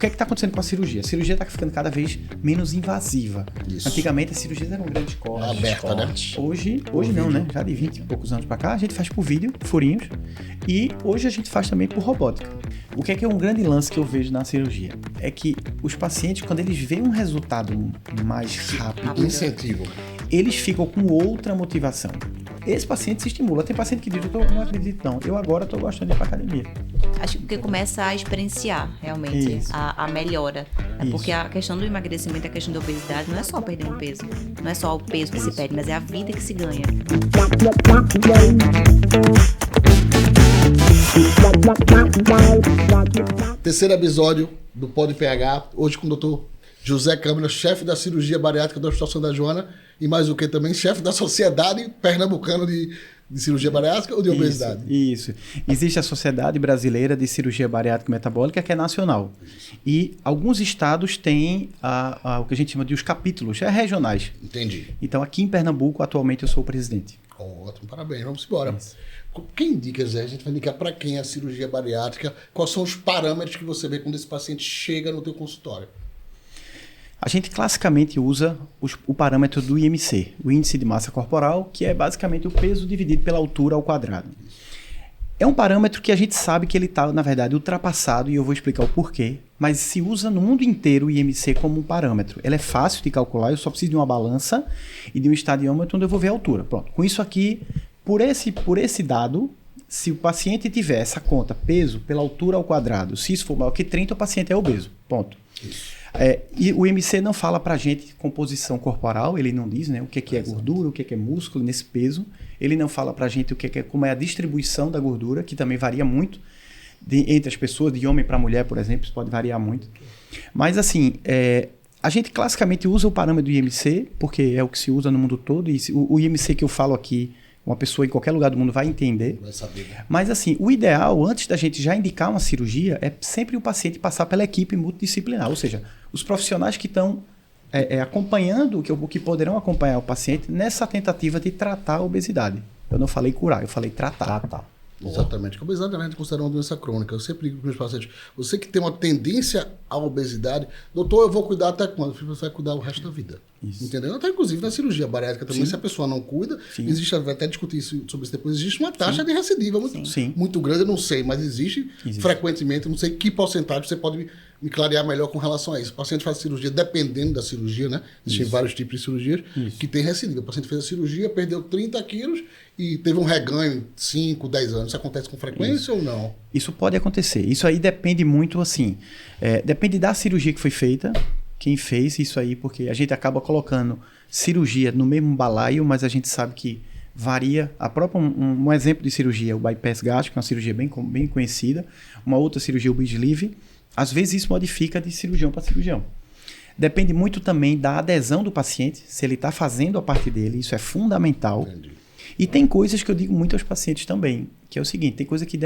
que está acontecendo com a cirurgia? A cirurgia está ficando cada vez menos invasiva. Isso. Antigamente as cirurgias eram grandes cortes. Aberta, né? Hoje não, né? Já de 20 e poucos anos para cá, a gente faz por vídeo, furinhos, e hoje a gente faz também por robótica. O que é um grande lance que eu vejo na cirurgia? É que os pacientes, quando eles veem um resultado mais rápido, Incentivo. eles ficam com outra motivação. Esse paciente se estimula. Tem paciente que diz, eu não acredito não, eu agora estou gostando de ir para academia. Acho que começa a experienciar realmente a melhora. Porque a questão do emagrecimento, a questão da obesidade, não é só perder um peso. Não é só o peso que se perde, mas é a vida que se ganha. Terceiro episódio do Pod PH, hoje com o Dr. José Câmara, chefe da cirurgia bariátrica do Hospital Santa Joana e mais o que também, chefe da Sociedade Pernambucana de Cirurgia Bariátrica ou de Obesidade? Isso. Existe a Sociedade Brasileira de Cirurgia Bariátrica e Metabólica, que é nacional. E alguns estados têm o que a gente chama de os capítulos, regionais. Entendi. Então, aqui em Pernambuco, atualmente, eu sou o presidente. Ótimo, parabéns. Vamos embora. Quem indica, Zé? A gente vai indicar para quem é a cirurgia bariátrica? Quais são os parâmetros que você vê quando esse paciente chega no teu consultório? A gente classicamente usa o parâmetro do IMC, o Índice de Massa Corporal, que é basicamente o peso dividido pela altura ao quadrado. É um parâmetro que a gente sabe que ele está, na verdade, ultrapassado, e eu vou explicar o porquê, mas se usa no mundo inteiro o IMC como um parâmetro. Ele é fácil de calcular, eu só preciso de uma balança e de um estadiômetro onde eu vou ver a altura. Pronto. Com isso aqui, por esse dado, se o paciente tiver essa conta, peso pela altura ao quadrado, se isso for maior que 30, o paciente é obeso. Ponto. E o IMC não fala pra gente composição corporal, ele não diz, né, o que é gordura, o que é músculo nesse peso. Ele não fala pra gente como é a distribuição da gordura, que também varia muito entre as pessoas, de homem para mulher, por exemplo, isso pode variar muito. Mas assim, a gente classicamente usa o parâmetro do IMC, porque é o que se usa no mundo todo, e o IMC que eu falo aqui, uma pessoa em qualquer lugar do mundo vai entender. Vai saber. Mas assim, o ideal, antes da gente já indicar uma cirurgia, é sempre o paciente passar pela equipe multidisciplinar. Ou seja, os profissionais que estão acompanhando, que poderão acompanhar o paciente nessa tentativa de tratar a obesidade. Eu não falei curar, eu falei tratar. Exatamente. A obesidade é considerada uma doença crônica. Eu sempre digo para os meus pacientes, você que tem uma tendência à obesidade, doutor, eu vou cuidar até quando? Você vai cuidar o resto da vida. Isso. Entendeu? Até inclusive na cirurgia bariátrica também, se a pessoa não cuida, existe, vai até discutir sobre isso depois, existe uma taxa de recidiva muito grande, eu não sei, mas existe frequentemente, não sei que porcentagem, você pode me clarear melhor com relação a isso. O paciente faz cirurgia, dependendo da cirurgia, né? Existem vários tipos de cirurgias que tem recidiva. O paciente fez a cirurgia, perdeu 30 quilos e teve um reganho 5, 10 anos. Isso acontece com frequência ou não? Isso pode acontecer. Isso aí depende muito, assim, depende da cirurgia que foi feita, quem fez isso aí, porque a gente acaba colocando cirurgia no mesmo balaio, mas a gente sabe que varia. A própria, um exemplo de cirurgia, o bypass gástrico, que é uma cirurgia bem conhecida. Uma outra cirurgia, o bridge-leave. Às vezes isso modifica de cirurgião para cirurgião. Depende muito também da adesão do paciente, se ele está fazendo a parte dele, isso é fundamental. Entendi. E tem coisas que eu digo muito aos pacientes também, que é o seguinte, tem coisa que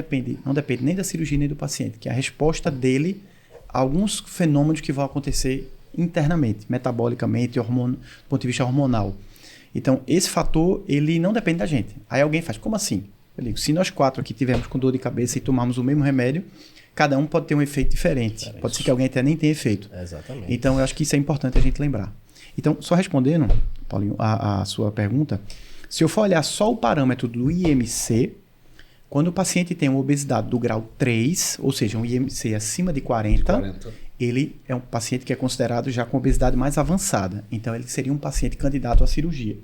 não depende nem da cirurgia nem do paciente, que é a resposta dele a alguns fenômenos que vão acontecer internamente, metabolicamente, do ponto de vista hormonal. Então, esse fator, ele não depende da gente. Aí alguém faz, como assim? Eu digo, se nós 4 aqui tivermos com dor de cabeça e tomarmos o mesmo remédio, cada um pode ter um efeito diferente. Pode ser que alguém até nem tenha efeito. Exatamente. Então, eu acho que isso é importante a gente lembrar. Então, só respondendo, Paulinho, a sua pergunta, se eu for olhar só o parâmetro do IMC, quando o paciente tem uma obesidade do grau 3, ou seja, um IMC acima de 40, ele é um paciente que é considerado já com obesidade mais avançada. Então, ele seria um paciente candidato à cirurgia.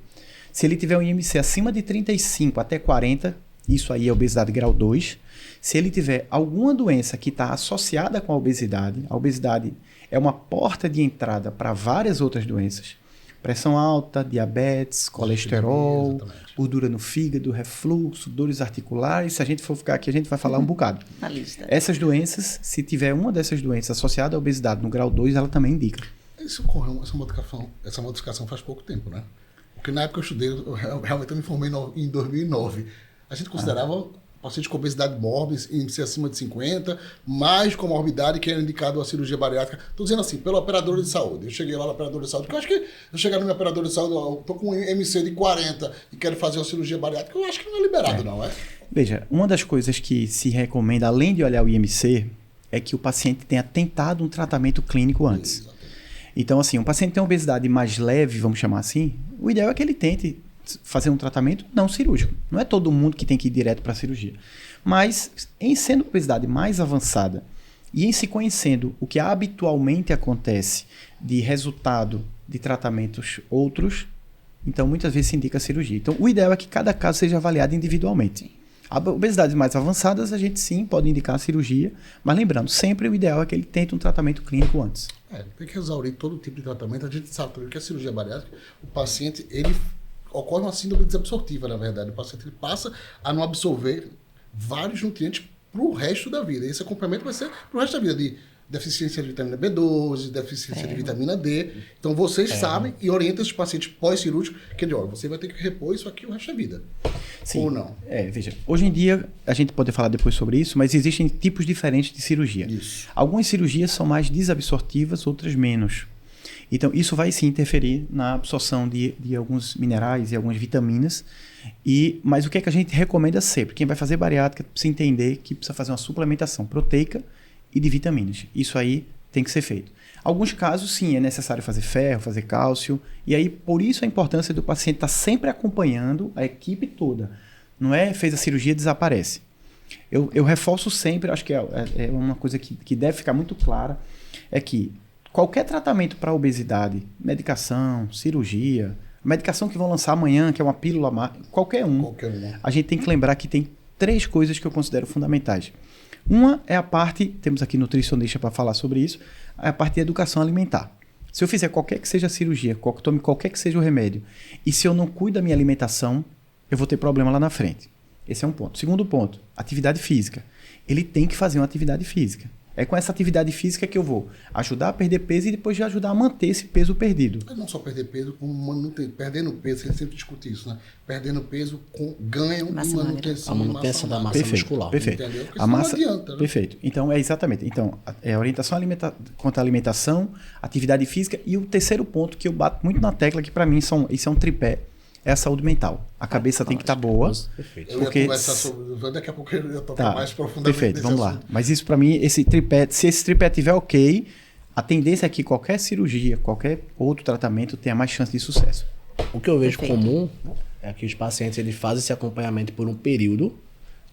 Se ele tiver um IMC acima de 35 até 40, isso aí é obesidade grau 2. Se ele tiver alguma doença que está associada com a obesidade é uma porta de entrada para várias outras doenças. Pressão alta, diabetes, colesterol, gordura no fígado, refluxo, dores articulares. Se a gente for ficar aqui, a gente vai falar um bocado. Na lista. Essas doenças, se tiver uma dessas doenças associada à obesidade no grau 2, ela também indica. Isso ocorreu, essa modificação faz pouco tempo, né? Porque na época que eu estudei, realmente eu me formei em 2009. A gente considerava pacientes com obesidade mórbida, índice acima de 50, mais comorbidade que era indicado a cirurgia bariátrica. Estou dizendo assim, pelo operador de saúde. Eu cheguei lá no operador de saúde, porque eu acho que eu chegar no meu operador de saúde, eu estou com um MC de 40 e quero fazer uma cirurgia bariátrica, eu acho que não é liberado, não é? Veja, uma das coisas que se recomenda, além de olhar o IMC, é que o paciente tenha tentado um tratamento clínico antes. Exatamente. Então, assim, um paciente tem uma obesidade mais leve, vamos chamar assim, o ideal é que ele tente fazer um tratamento não cirúrgico. Não é todo mundo que tem que ir direto para a cirurgia. Mas, em sendo obesidade mais avançada e em se conhecendo o que habitualmente acontece de resultado de tratamentos outros, então muitas vezes se indica a cirurgia. Então, o ideal é que cada caso seja avaliado individualmente. A obesidades mais avançadas, a gente sim pode indicar a cirurgia, mas lembrando, sempre o ideal é que ele tente um tratamento clínico antes. Tem que exaurir todo tipo de tratamento. A gente sabe também que a cirurgia bariátrica, o paciente, ele ocorre uma síndrome desabsortiva, na verdade. O paciente ele passa a não absorver vários nutrientes para o resto da vida. Esse acompanhamento vai ser para o resto da vida, de deficiência de vitamina B12, deficiência de vitamina D. Então, vocês sabem e orientam esses pacientes pós-cirúrgicos que, olha, você vai ter que repor isso aqui o resto da vida. Sim. Ou não? Veja, hoje em dia, a gente pode falar depois sobre isso, mas existem tipos diferentes de cirurgia. Isso. Algumas cirurgias são mais desabsortivas, outras menos. Então, isso vai sim interferir na absorção de alguns minerais e algumas vitaminas. Mas o que é que a gente recomenda sempre? Quem vai fazer bariátrica precisa entender que precisa fazer uma suplementação proteica e de vitaminas. Isso aí tem que ser feito. Alguns casos, sim, é necessário fazer ferro, fazer cálcio. E aí, por isso a importância do paciente estar sempre acompanhando a equipe toda. Não é fez a cirurgia e desaparece. Eu reforço sempre, acho que é uma coisa que deve ficar muito clara, é que qualquer tratamento para obesidade, medicação, cirurgia, medicação que vão lançar amanhã, que é uma pílula, qualquer um. A gente tem que lembrar que tem 3 coisas que eu considero fundamentais. Uma é a parte, temos aqui nutricionista para falar sobre isso, é a parte de educação alimentar. Se eu fizer qualquer que seja a cirurgia, tome qualquer que seja o remédio, e se eu não cuido da minha alimentação, eu vou ter problema lá na frente. Esse é um ponto. Segundo ponto, atividade física. Ele tem que fazer uma atividade física. É com essa atividade física que eu vou ajudar a perder peso e depois já ajudar a manter esse peso perdido. Mas não só perder peso, como perdendo peso, a gente sempre discute isso, né? Perdendo peso com ganho e manutenção. A manutenção da massa muscular. Perfeito. Entendeu? Porque A massa, não adianta, né? Perfeito. Então, exatamente. Então, a orientação quanto à alimentação, atividade física e o terceiro ponto que eu bato muito na tecla, que para mim isso é um tripé, é a saúde mental. A cabeça tem que estar boa. Perfeito. Eu ia conversar sobre... Daqui a pouco eu ia tocar mais profundamente. Perfeito, vamos lá. Mas isso para mim, esse tripé, se esse tripé estiver ok, a tendência é que qualquer cirurgia, qualquer outro tratamento tenha mais chance de sucesso. O que eu vejo comum é que os pacientes eles fazem esse acompanhamento por um período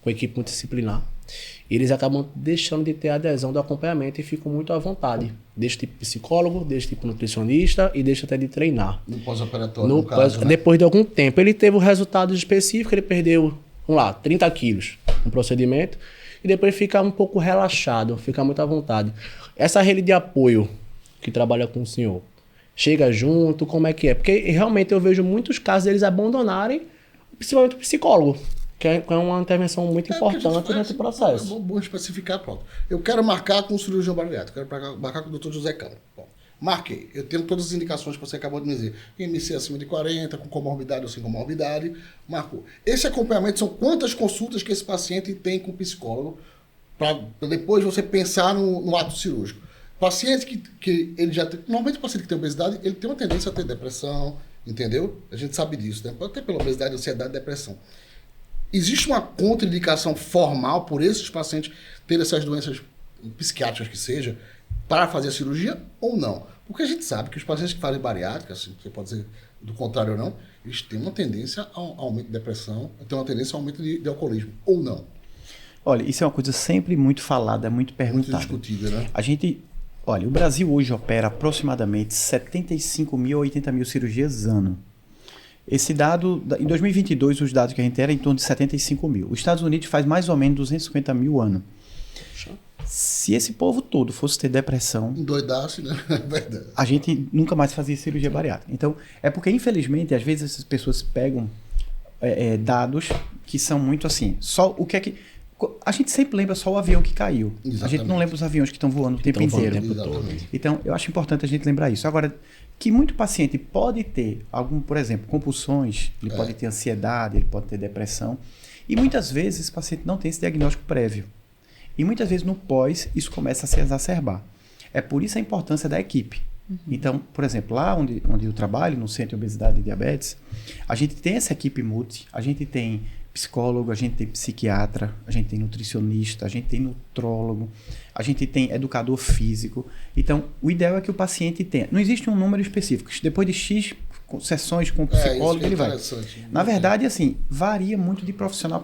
com a equipe multidisciplinar e eles acabam deixando de ter adesão do acompanhamento e ficam muito à vontade. Deixa tipo psicólogo, deixa tipo nutricionista e deixa até de treinar. No pós-operatório, no caso, né? Depois de algum tempo, ele teve o resultado específico, ele perdeu, vamos lá, 30 quilos no procedimento e depois fica um pouco relaxado, fica muito à vontade. Essa rede de apoio que trabalha com o senhor, chega junto, como é que é? Porque realmente eu vejo muitos casos deles abandonarem, principalmente o psicólogo, que é uma intervenção muito importante nesse processo. É bom especificar, pronto. Eu quero marcar com o cirurgião bariátrico, quero marcar com o Dr. José Câmara. Bom, marquei. Eu tenho todas as indicações que você acabou de me dizer. IMC acima de 40, com comorbidade ou sem comorbidade. Marcou. Esse acompanhamento são quantas consultas que esse paciente tem com o psicólogo para depois você pensar no ato cirúrgico. Paciente que ele já tem... Normalmente o paciente que tem obesidade, ele tem uma tendência a ter depressão, entendeu? A gente sabe disso, né? Pode ter pela obesidade, ansiedade, depressão. Existe uma contraindicação formal por esses pacientes terem essas doenças psiquiátricas que seja, para fazer a cirurgia ou não? Porque a gente sabe que os pacientes que fazem bariátrica, assim, você pode dizer do contrário ou não, eles têm uma tendência ao aumento de depressão, têm uma tendência ao aumento de alcoolismo, ou não? Olha, isso é uma coisa sempre muito falada, muito perguntada. Muito discutida, né? Olha, o Brasil hoje opera aproximadamente 75 mil a 80 mil cirurgias ano. Esse dado, em 2022, os dados que a gente era em torno de 75 mil. Os Estados Unidos faz mais ou menos 250 mil ano. Se esse povo todo fosse ter depressão... Endoidasse, né? É verdade. A gente nunca mais fazia cirurgia bariátrica. Então, é porque, infelizmente, às vezes essas pessoas pegam dados que são muito assim. Só o que é que... A gente sempre lembra só o avião que caiu. Exatamente. A gente não lembra os aviões que estão voando o tempo inteiro. Então, eu acho importante a gente lembrar isso. Agora, que muito paciente pode ter por exemplo, compulsões, ele pode ter ansiedade, ele pode ter depressão. E muitas vezes esse paciente não tem esse diagnóstico prévio. E muitas vezes no pós, isso começa a se exacerbar. É por isso a importância da equipe. Então, por exemplo, lá onde eu trabalho, no Centro de Obesidade e Diabetes, a gente tem essa equipe multi, a gente tem psicólogo, a gente tem psiquiatra, a gente tem nutricionista, a gente tem nutrólogo, a gente tem educador físico. Então, o ideal é que o paciente tenha. Não existe um número específico. Depois de X sessões com o psicólogo, ele vai. Na verdade, assim, varia muito de profissional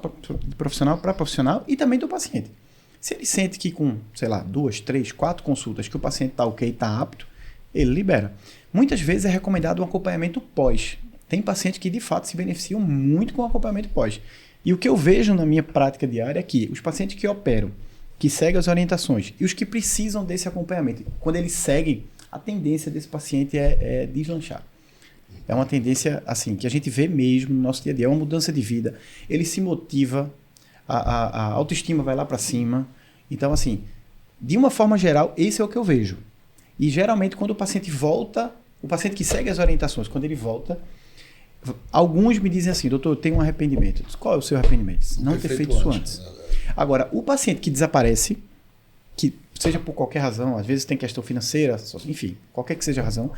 para profissional e também do paciente. Se ele sente que com, sei lá, 2, 3, 4 consultas que o paciente está ok, está apto, ele libera. Muitas vezes é recomendado um acompanhamento pós. Tem pacientes que, de fato, se beneficiam muito com o acompanhamento pós. E o que eu vejo na minha prática diária é que os pacientes que operam, que seguem as orientações, e os que precisam desse acompanhamento, quando eles seguem, a tendência desse paciente é deslanchar. É uma tendência, assim, que a gente vê mesmo no nosso dia a dia. É uma mudança de vida. Ele se motiva, a autoestima vai lá para cima. Então, assim, de uma forma geral, esse é o que eu vejo. E, geralmente, quando o paciente volta, o paciente que segue as orientações, quando ele volta, alguns me dizem assim, doutor, eu tenho um arrependimento. Qual é o seu arrependimento? Não ter feito isso antes. Agora, o paciente que desaparece, que seja por qualquer razão, às vezes tem questão financeira, enfim, qualquer que seja a razão,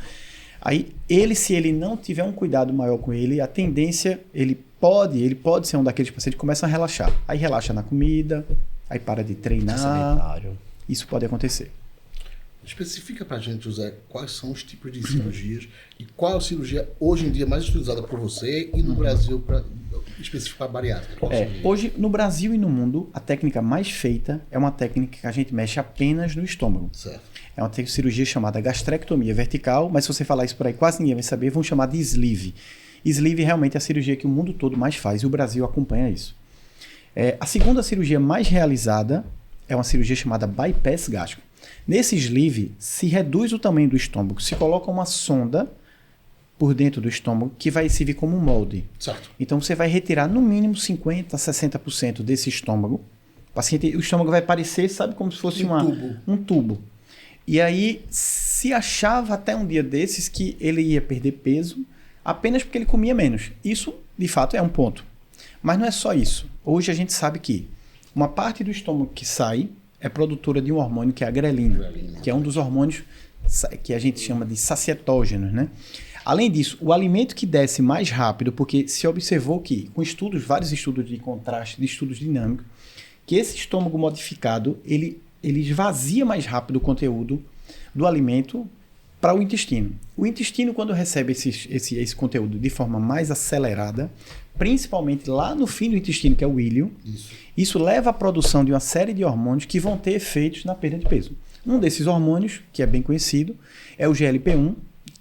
aí se ele não tiver um cuidado maior com ele, a tendência, ele pode ser um daqueles pacientes que começam a relaxar. Aí relaxa na comida, aí para de treinar. Isso pode acontecer. Especifica pra gente, José, quais são os tipos de cirurgias e qual é a cirurgia hoje em dia mais utilizada por você e no Brasil para especificar a bariátrica. Hoje, no Brasil e no mundo, a técnica mais feita é uma técnica que a gente mexe apenas no estômago. Certo. É uma cirurgia chamada gastrectomia vertical, mas se você falar isso por aí, quase ninguém vai saber, vão chamar de sleeve. Sleeve realmente é a cirurgia que o mundo todo mais faz e o Brasil acompanha isso. A segunda cirurgia mais realizada é uma cirurgia chamada bypass gástrico. Nesse sleeve, se reduz o tamanho do estômago, se coloca uma sonda por dentro do estômago que vai servir como um molde. Certo. Então, você vai retirar no mínimo 50% a 60% desse estômago. O estômago vai parecer, sabe, como se fosse um tubo. E aí, se achava até um dia desses que ele ia perder peso apenas porque ele comia menos. Isso, de fato, é um ponto. Mas não é só isso. Hoje a gente sabe que uma parte do estômago que sai é produtora de um hormônio que é a grelina, que é um dos hormônios que a gente chama de sacietógenos, né? Além disso, o alimento que desce mais rápido, porque se observou que, com vários estudos de contraste, de estudos dinâmicos, que esse estômago modificado, ele esvazia mais rápido o conteúdo do alimento para o intestino. O intestino, quando recebe esse conteúdo de forma mais acelerada, principalmente lá no fim do intestino, que é o íleo, isso leva à produção de uma série de hormônios que vão ter efeitos na perda de peso. Um desses hormônios, que é bem conhecido, é o GLP-1,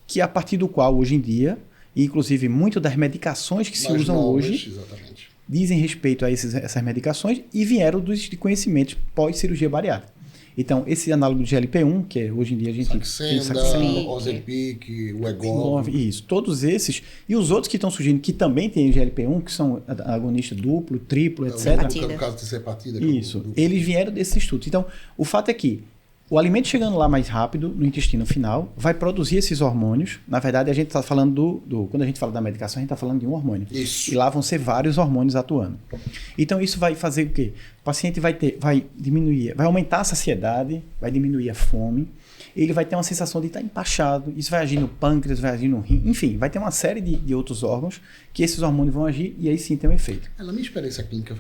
que é a partir do qual, hoje em dia, e inclusive muitas das medicações que se usam hoje, dizem respeito a essas medicações e vieram dos conhecimentos pós-cirurgia bariátrica. Então, esse análogo de GLP-1, que hoje em dia a gente tem Saxenda, Ozempic, o Wegovy. Isso, todos esses. E os outros que estão surgindo, que também tem GLP-1, que são agonistas duplo, triplo, etc. No caso de hepatida. Isso, eles vieram desses estudos. Então, o fato é que o alimento chegando lá mais rápido, no intestino final, vai produzir esses hormônios. Na verdade, a gente está falando quando a gente fala da medicação, a gente está falando de um hormônio. Isso. E lá vão ser vários hormônios atuando. Então, isso vai fazer o quê? O paciente vai diminuir, vai aumentar a saciedade, vai diminuir a fome, ele vai ter uma sensação de estar empachado, isso vai agir no pâncreas, vai agir no rim, enfim, vai ter uma série de outros órgãos que esses hormônios vão agir e aí sim tem um efeito. Na minha experiência clínica,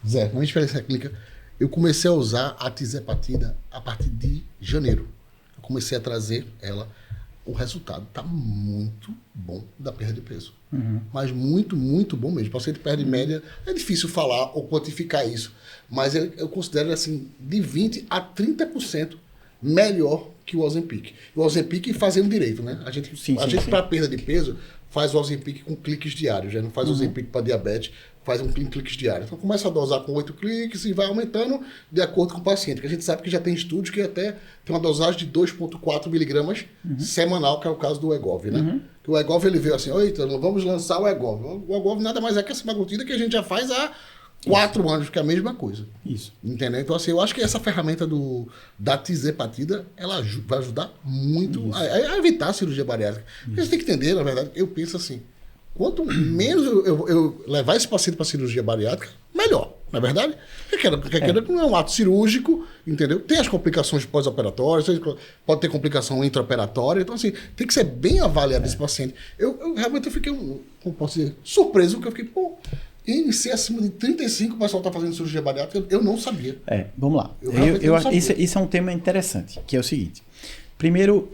Zé, na minha experiência clínica, eu comecei a usar a tizepatida a partir de janeiro. Eu comecei a trazer ela. O resultado está muito bom da perda de peso. Mas muito, muito bom mesmo. O paciente perde média. É difícil falar ou quantificar isso. Mas eu considero assim, de 20% a 30% melhor que o Ozempic. O Ozempic fazendo direito, né? A gente para perda de peso, faz o Ozempic com cliques diários. Já não faz o Ozempic para diabetes, faz um cliques diários. Então começa a dosar com 8 cliques e vai aumentando de acordo com o paciente. Que a gente sabe que já tem estudos que até tem uma dosagem de 2,4 miligramas semanal, que é o caso do Wegovy, né? Que o Wegovy, ele veio assim, eita, vamos lançar o Wegovy. O Wegovy nada mais é que essa maglutida que a gente já faz há 4 anos, que é a mesma coisa. Isso. Entendeu? Então, assim, eu acho que essa ferramenta da tizepatida, ela vai ajudar muito a evitar a cirurgia bariátrica. Porque você tem que entender, na verdade, eu penso assim, quanto menos eu levar esse paciente para cirurgia bariátrica, melhor. Na verdade, não é um ato cirúrgico, entendeu? Tem as complicações pós-operatórias, pode ter complicação intraoperatória, então assim, tem que ser bem avaliado esse paciente. Eu realmente fiquei, como posso dizer, surpreso, porque eu fiquei, IMC acima de 35, o pessoal está fazendo cirurgia bariátrica, eu não sabia. Vamos lá. Isso é um tema interessante, que é o seguinte. Primeiro,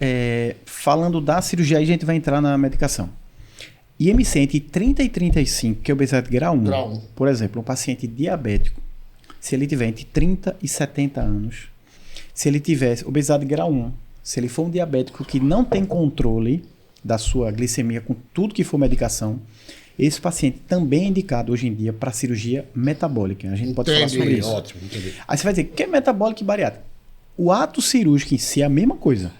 falando da cirurgia, aí a gente vai entrar na medicação. IMC entre 30 e 35, que é obesidade grau 1. Por exemplo, um paciente diabético, se ele tiver entre 30 e 70 anos, se ele tiver obesidade grau 1, se ele for um diabético que não tem controle da sua glicemia com tudo que for medicação, esse paciente também é indicado hoje em dia para cirurgia metabólica. A gente pode falar sobre isso. Ótimo, entendi. Aí você vai dizer, o que é metabólica e bariátrica? O ato cirúrgico em si é a mesma coisa.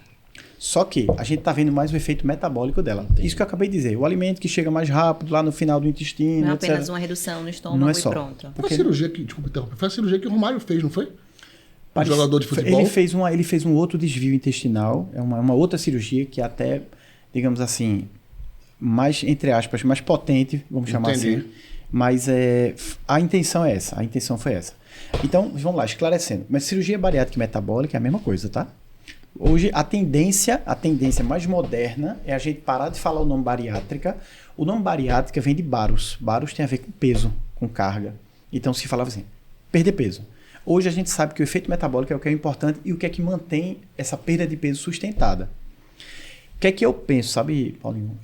Só que a gente está vendo mais o efeito metabólico dela. Entendi. Isso que eu acabei de dizer. O alimento que chega mais rápido lá no final do intestino, não é apenas uma redução no estômago não é e só. pronto. Foi a cirurgia que, desculpa interromper, foi a cirurgia que o Romário fez, não foi? O jogador de futebol? Ele fez um outro desvio intestinal. É uma outra cirurgia que até, digamos assim, mais, entre aspas, mais potente, vamos chamar assim. Mas a intenção é essa. A intenção foi essa. Então, vamos lá, esclarecendo. Mas cirurgia bariátrica e metabólica é a mesma coisa, tá? Hoje, a tendência mais moderna é a gente parar de falar o nome bariátrica. O nome bariátrica vem de baros. Baros tem a ver com peso, com carga. Então, se falava assim, perder peso. Hoje, a gente sabe que o efeito metabólico é o que é importante e o que é que mantém essa perda de peso sustentada. O que é que eu penso, sabe, Paulinho?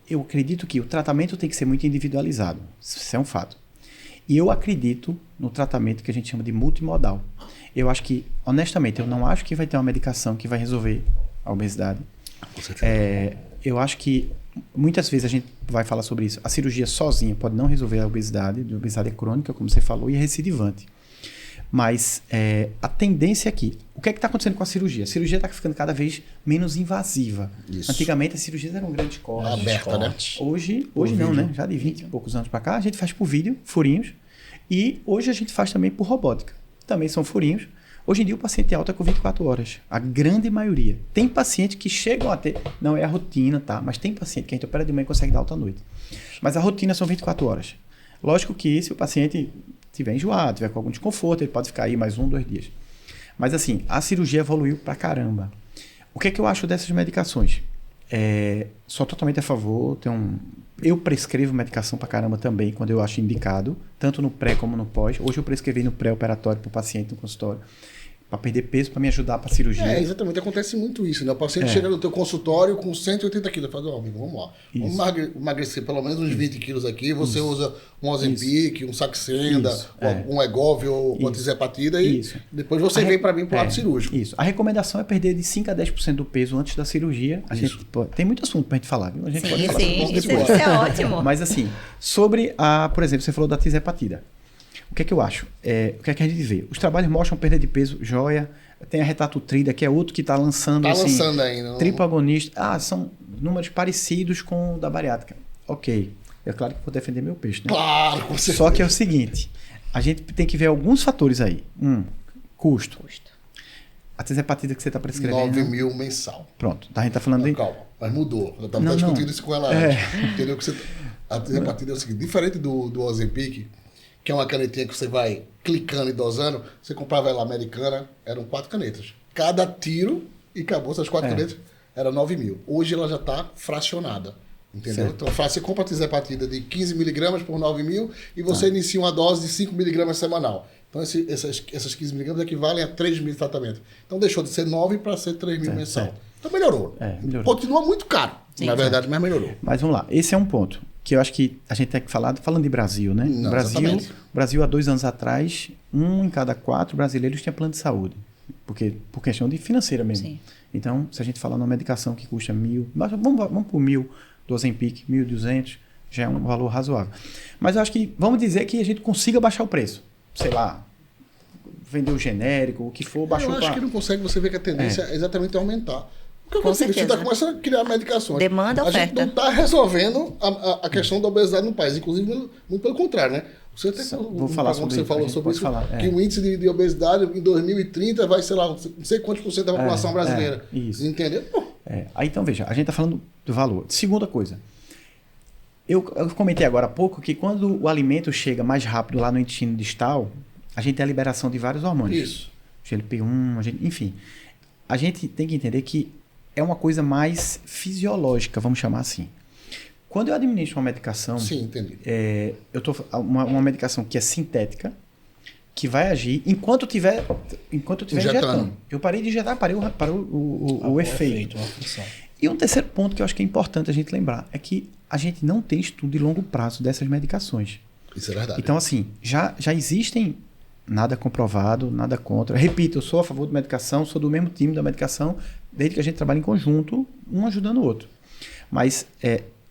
Eu acredito que o tratamento tem que ser muito individualizado. Isso é um fato. E eu acredito no tratamento que a gente chama de multimodal. Eu acho que, honestamente, eu não acho que vai ter uma medicação que vai resolver a obesidade. Eu acho que muitas vezes a gente vai falar sobre isso. A cirurgia sozinha pode não resolver a obesidade crônica, como você falou, e é recidivante. Mas a tendência aqui, o que é que está acontecendo com a cirurgia? A cirurgia está ficando cada vez menos invasiva. Isso. Antigamente as cirurgias eram grandes cortes. Aberta, né? Hoje não, né? Já de 20 e poucos anos para cá, a gente faz por vídeo, furinhos. E hoje a gente faz também por robótica. Também são furinhos. Hoje em dia o paciente alta é com 24 horas. A grande maioria. Tem pacientes que chegam a ter... Não é a rotina, tá? Mas tem paciente que a gente opera de manhã e consegue dar alta à noite. Mas a rotina são 24 horas. Lógico que se o paciente tiver enjoado, tiver com algum desconforto, ele pode ficar aí mais 1, 2 dias. Mas assim, a cirurgia evoluiu pra caramba. O que é que eu acho dessas medicações? Sou totalmente a favor. Eu prescrevo medicação pra caramba também, quando eu acho indicado, tanto no pré como no pós. Hoje eu prescrevi no pré-operatório pro paciente no consultório, para perder peso, para me ajudar para cirurgia. Exatamente. Acontece muito isso, né? O paciente chega no teu consultório com 180 quilos. Fala, amigo, vamos lá. Vamos emagrecer pelo menos uns 20 quilos aqui. Você usa um Ozempic, um Saxenda, um Egov ou uma Tizepatida e depois você vem para mim pro lado cirúrgico. Isso. A recomendação é perder de 5 a 10% do peso antes da cirurgia. Tem muito assunto para a gente falar, viu? A gente pode falar sobre isso é ótimo. Mas assim, sobre por exemplo, você falou da Tizepatida. O que é que eu acho? O que é que a gente vê? Os trabalhos mostram perda de peso, joia. Tem a Retatutrida, que é outro que está lançando. Está lançando ainda. Triplo agonista. São números parecidos com o da bariátrica. Ok. É claro que vou defender meu peixe, né? Claro, com certeza. Só que é o seguinte, a gente tem que ver alguns fatores aí. Custo. A Tizepatida que você está prescrevendo... 9 mil mensal. Pronto. A gente está falando aí... Calma, mas mudou. Eu estava discutindo isso com ela antes. Entendeu? A Tizepatida é o seguinte, diferente do Ozempic, que é uma canetinha que você vai clicando e dosando, você comprava ela americana, eram 4 canetas. Cada tiro, e acabou, essas 4 canetas, era 9 mil. Hoje ela já está fracionada, entendeu? Certo. Então você compra a Tizepatida de 15 miligramas por 9 mil e você inicia uma dose de 5 miligramas semanal. Então essas 15 miligramas equivalem a 3 mil de tratamento. Então deixou de ser 9 para ser 3 mil mensal. Certo. Então melhorou. Melhorou. Continua muito caro, na verdade, mas melhorou. Mas vamos lá, esse é um ponto que eu acho que a gente tem que falar, falando de Brasil, né? Não, Brasil, há 2 anos atrás, 1 em cada 4 brasileiros tinha plano de saúde. Por questão de financeira mesmo. Sim. Então, se a gente falar numa medicação que custa 1.000, vamos por 1.000 do Ozempic, 1.200, já é um valor razoável. Mas eu acho que, vamos dizer que a gente consiga baixar o preço. Sei lá, vender o genérico, o que for, baixou. Eu acho que não consegue, você vê que a tendência é exatamente aumentar. Porque você está começando a criar medicações. Demanda, oferta. A gente não está resolvendo a questão da obesidade no país. Inclusive, muito pelo contrário, né? Você até vou falar sobre você falou sobre isso, que o índice de obesidade em 2030 vai, sei lá, não sei quantos por cento da população brasileira. Isso. Entendeu? Aí então, veja, a gente está falando do valor. Segunda coisa, Eu comentei agora há pouco que quando o alimento chega mais rápido lá no intestino distal, a gente tem a liberação de vários hormônios. Isso. GLP-1, enfim. A gente tem que entender que é uma coisa mais fisiológica, vamos chamar assim. Quando eu administro uma medicação... Sim, entendi. Uma medicação que é sintética, que vai agir enquanto eu estiver injetando. Eu parei de injetar, parei o efeito. A função. E um terceiro ponto que eu acho que é importante a gente lembrar é que a gente não tem estudo de longo prazo dessas medicações. Isso é verdade. Então, assim, já existem nada comprovado, nada contra. Repito, eu sou a favor de medicação, sou do mesmo time da medicação, desde que a gente trabalha em conjunto, um ajudando o outro. Mas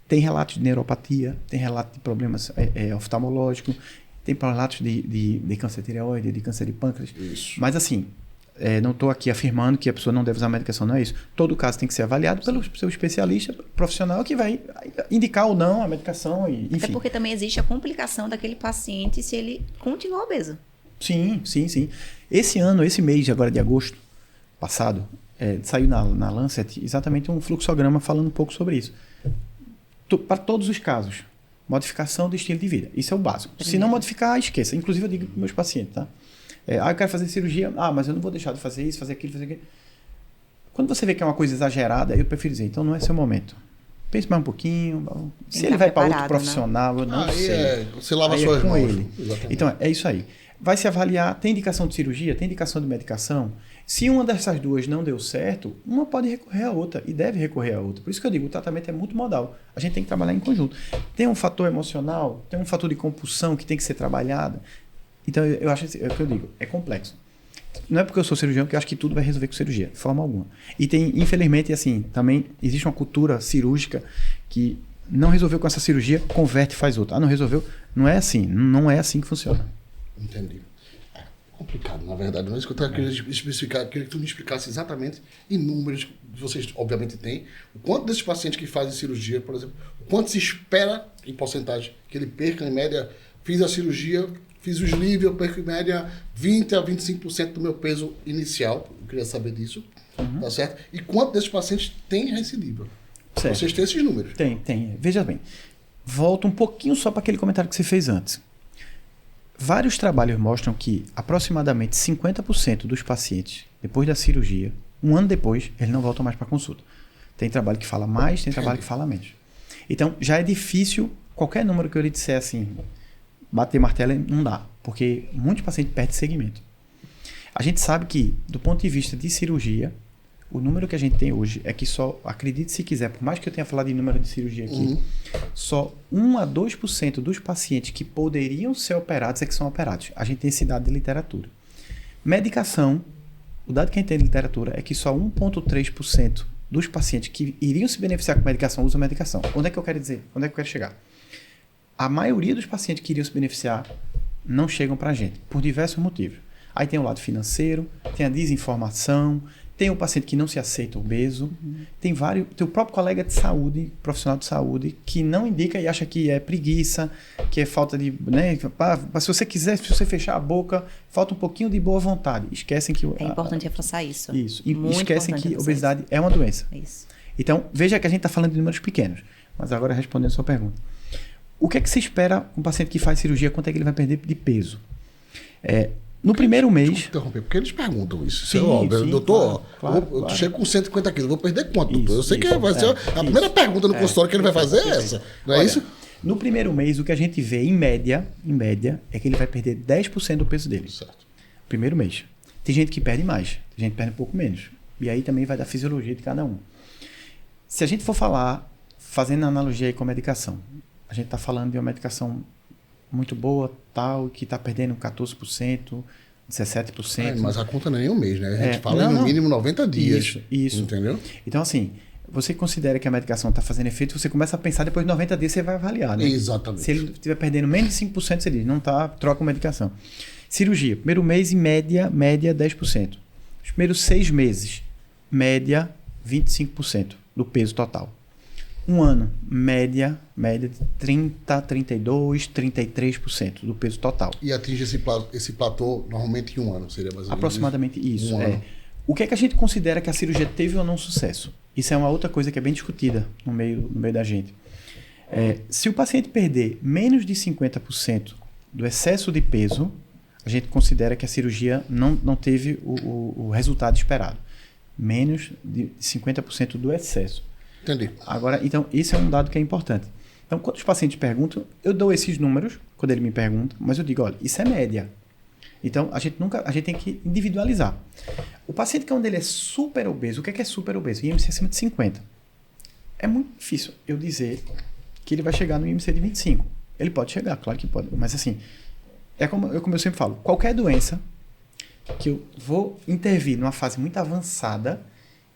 tem relatos de neuropatia, tem relatos de problemas oftalmológicos, tem relatos de câncer de tireoide, de câncer de pâncreas. Isso. Mas assim, não estou aqui afirmando que a pessoa não deve usar medicação, não é isso. Todo caso tem que ser avaliado pelo seu especialista profissional que vai indicar ou não a medicação, enfim. Até porque também existe a complicação daquele paciente se ele continua obeso. Sim. Esse mês agora de agosto passado, saiu na Lancet exatamente um fluxograma falando um pouco sobre isso. Para todos os casos, modificação do estilo de vida. Isso é o básico. Se não modificar, esqueça. Inclusive eu digo para meus pacientes, tá? Eu quero fazer cirurgia. Mas eu não vou deixar de fazer isso, fazer aquilo, fazer aquilo. Quando você vê que é uma coisa exagerada, eu prefiro dizer, então não é seu momento. Pense mais um pouquinho. Se ele vai para outro profissional, eu não sei. Você lava suas mãos. Ele. Então, é isso aí. Vai se avaliar, tem indicação de cirurgia, tem indicação de medicação. Se uma dessas duas não deu certo, uma pode recorrer à outra e deve recorrer à outra. Por isso que eu digo, o tratamento é muito modal. A gente tem que trabalhar em conjunto. Tem um fator emocional, tem um fator de compulsão que tem que ser trabalhado. Então, eu acho é o que eu digo, é complexo. Não é porque eu sou cirurgião que eu acho que tudo vai resolver com cirurgia, de forma alguma. E tem, infelizmente, assim, também existe uma cultura cirúrgica que não resolveu com essa cirurgia, converte e faz outra. Não resolveu? Não é assim. Não é assim que funciona. Entendi. É complicado, na verdade. Não é isso que eu queria especificar. Queria que tu me explicasse exatamente em números que vocês, obviamente, têm. O quanto desses pacientes que fazem cirurgia, por exemplo, o quanto se espera em porcentagem que ele perca, em média, fiz a cirurgia, fiz o sleeve, eu perco em média 20% a 25% do meu peso inicial. Eu queria saber disso. Tá certo? E quanto desses pacientes tem recidiva? Certo. Vocês têm esses números? Tem. Veja bem. Volta um pouquinho só para aquele comentário que você fez antes. Vários trabalhos mostram que aproximadamente 50% dos pacientes, depois da cirurgia, um ano depois, eles não voltam mais para consulta. Tem trabalho que fala mais, tem trabalho que fala menos. Então, já é difícil, qualquer número que eu lhe disser assim, bater martelo, não dá, porque muitos pacientes perdem segmento. A gente sabe que, do ponto de vista de cirurgia, o número que a gente tem hoje é que só, acredite se quiser, por mais que eu tenha falado de número de cirurgia aqui, só 1 a 2% dos pacientes que poderiam ser operados é que são operados. A gente tem esse dado de literatura. Medicação, o dado que a gente tem de literatura é que só 1,3% dos pacientes que iriam se beneficiar com medicação usam medicação. Onde é que eu quero dizer? Onde é que eu quero chegar? A maioria dos pacientes que iriam se beneficiar não chegam para a gente, por diversos motivos. Aí tem o lado financeiro, tem a desinformação, tem o paciente que não se aceita obeso, tem o próprio colega de saúde, profissional de saúde, que não indica e acha que é preguiça, que é falta de... Né, se você quiser, se você fechar a boca, falta um pouquinho de boa vontade. Esquecem que... É importante reforçar isso. Isso. E esquecem que obesidade é uma doença. Isso. Então, veja que a gente está falando de números pequenos. Mas agora, respondendo a sua pergunta. O que é que se espera um paciente que faz cirurgia? Quanto é que ele vai perder de peso? No primeiro mês... Desculpa interromper, porque eles perguntam isso. Sim, doutor, claro. Eu chego com 150 quilos, vou perder quanto? Isso, eu sei que vai ser a primeira pergunta no consultório que ele vai fazer é essa. Não é isso? No primeiro mês, o que a gente vê, em média, é que ele vai perder 10% do peso dele. Certo. Primeiro mês. Tem gente que perde mais, tem gente que perde um pouco menos. E aí também vai da fisiologia de cada um. Se a gente for falar, fazendo analogia aí com a medicação, a gente está falando de uma medicação muito boa, tal, que está perdendo 14%, 17%. Mas a conta não é nem um mês, né? A gente fala no mínimo 90 dias. Isso. Entendeu? Então, assim, você considera que a medicação está fazendo efeito, você começa a pensar, depois de 90 dias você vai avaliar, né? Exatamente. Se ele estiver perdendo menos de 5%, você diz, não está, troca a medicação. Cirurgia, primeiro mês, em média 10%. Os primeiros 6 meses, média 25% do peso total. Um ano, média de 30%, 32%, 33% do peso total. E atinge esse platô normalmente em um ano, seria mais ou menos aproximadamente isso. Ano. O que é que a gente considera que a cirurgia teve ou não sucesso? Isso é uma outra coisa que é bem discutida no meio da gente. Se o paciente perder menos de 50% do excesso de peso, a gente considera que a cirurgia não teve o resultado esperado. Menos de 50% do excesso. Entendi. Agora, então, esse é um dado que é importante. Então, quando os pacientes perguntam, eu dou esses números, quando ele me pergunta, mas eu digo, olha, isso é média. Então, a gente tem que individualizar. O paciente quando ele é super obeso, o que é super obeso? IMC acima de 50. É muito difícil eu dizer que ele vai chegar no IMC de 25. Ele pode chegar, claro que pode, mas assim, como eu sempre falo, qualquer doença que eu vou intervir numa fase muito avançada,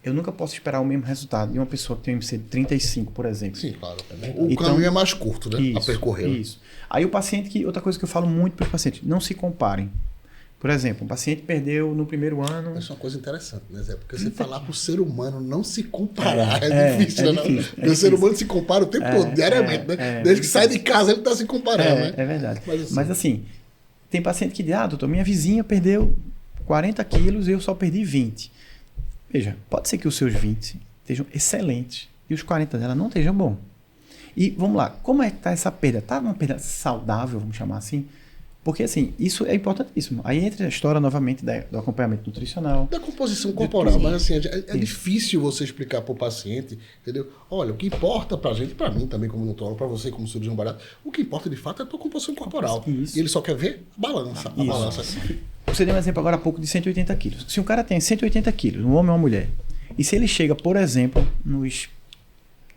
eu nunca posso esperar o mesmo resultado de uma pessoa que tem um IMC de 35, por exemplo. Sim, claro. O caminho é mais curto, né? Isso, a percorrer. Isso. Aí o paciente, outra coisa que eu falo muito para os pacientes, não se comparem. Por exemplo, um paciente perdeu no primeiro ano... Isso é uma coisa interessante, né, Zé? Porque você falar para o ser humano não se comparar é difícil, né? Porque o ser humano se compara o tempo todo, diariamente, né? Desde que sai de casa ele está se comparando, né? É verdade. Mas assim, tem paciente que diz, doutor, minha vizinha perdeu 40 quilos e eu só perdi 20. Veja, pode ser que os seus 20 estejam excelentes e os 40 dela não estejam bons. E vamos lá, como é que está essa perda? Está uma perda saudável, vamos chamar assim? Porque, assim, isso é importantíssimo. Aí entra a história, novamente, do acompanhamento nutricional. Da composição corporal. Mas, assim, é difícil você explicar para o paciente, entendeu? Olha, o que importa para a gente, para mim também como nutrólogo, para você como cirurgião barato, o que importa, de fato, é a tua composição corporal. Isso. E ele só quer ver a balança. A balança. Você deu um exemplo agora há pouco de 180 quilos. Se um cara tem 180 quilos, um homem ou uma mulher, e se ele chega, por exemplo, nos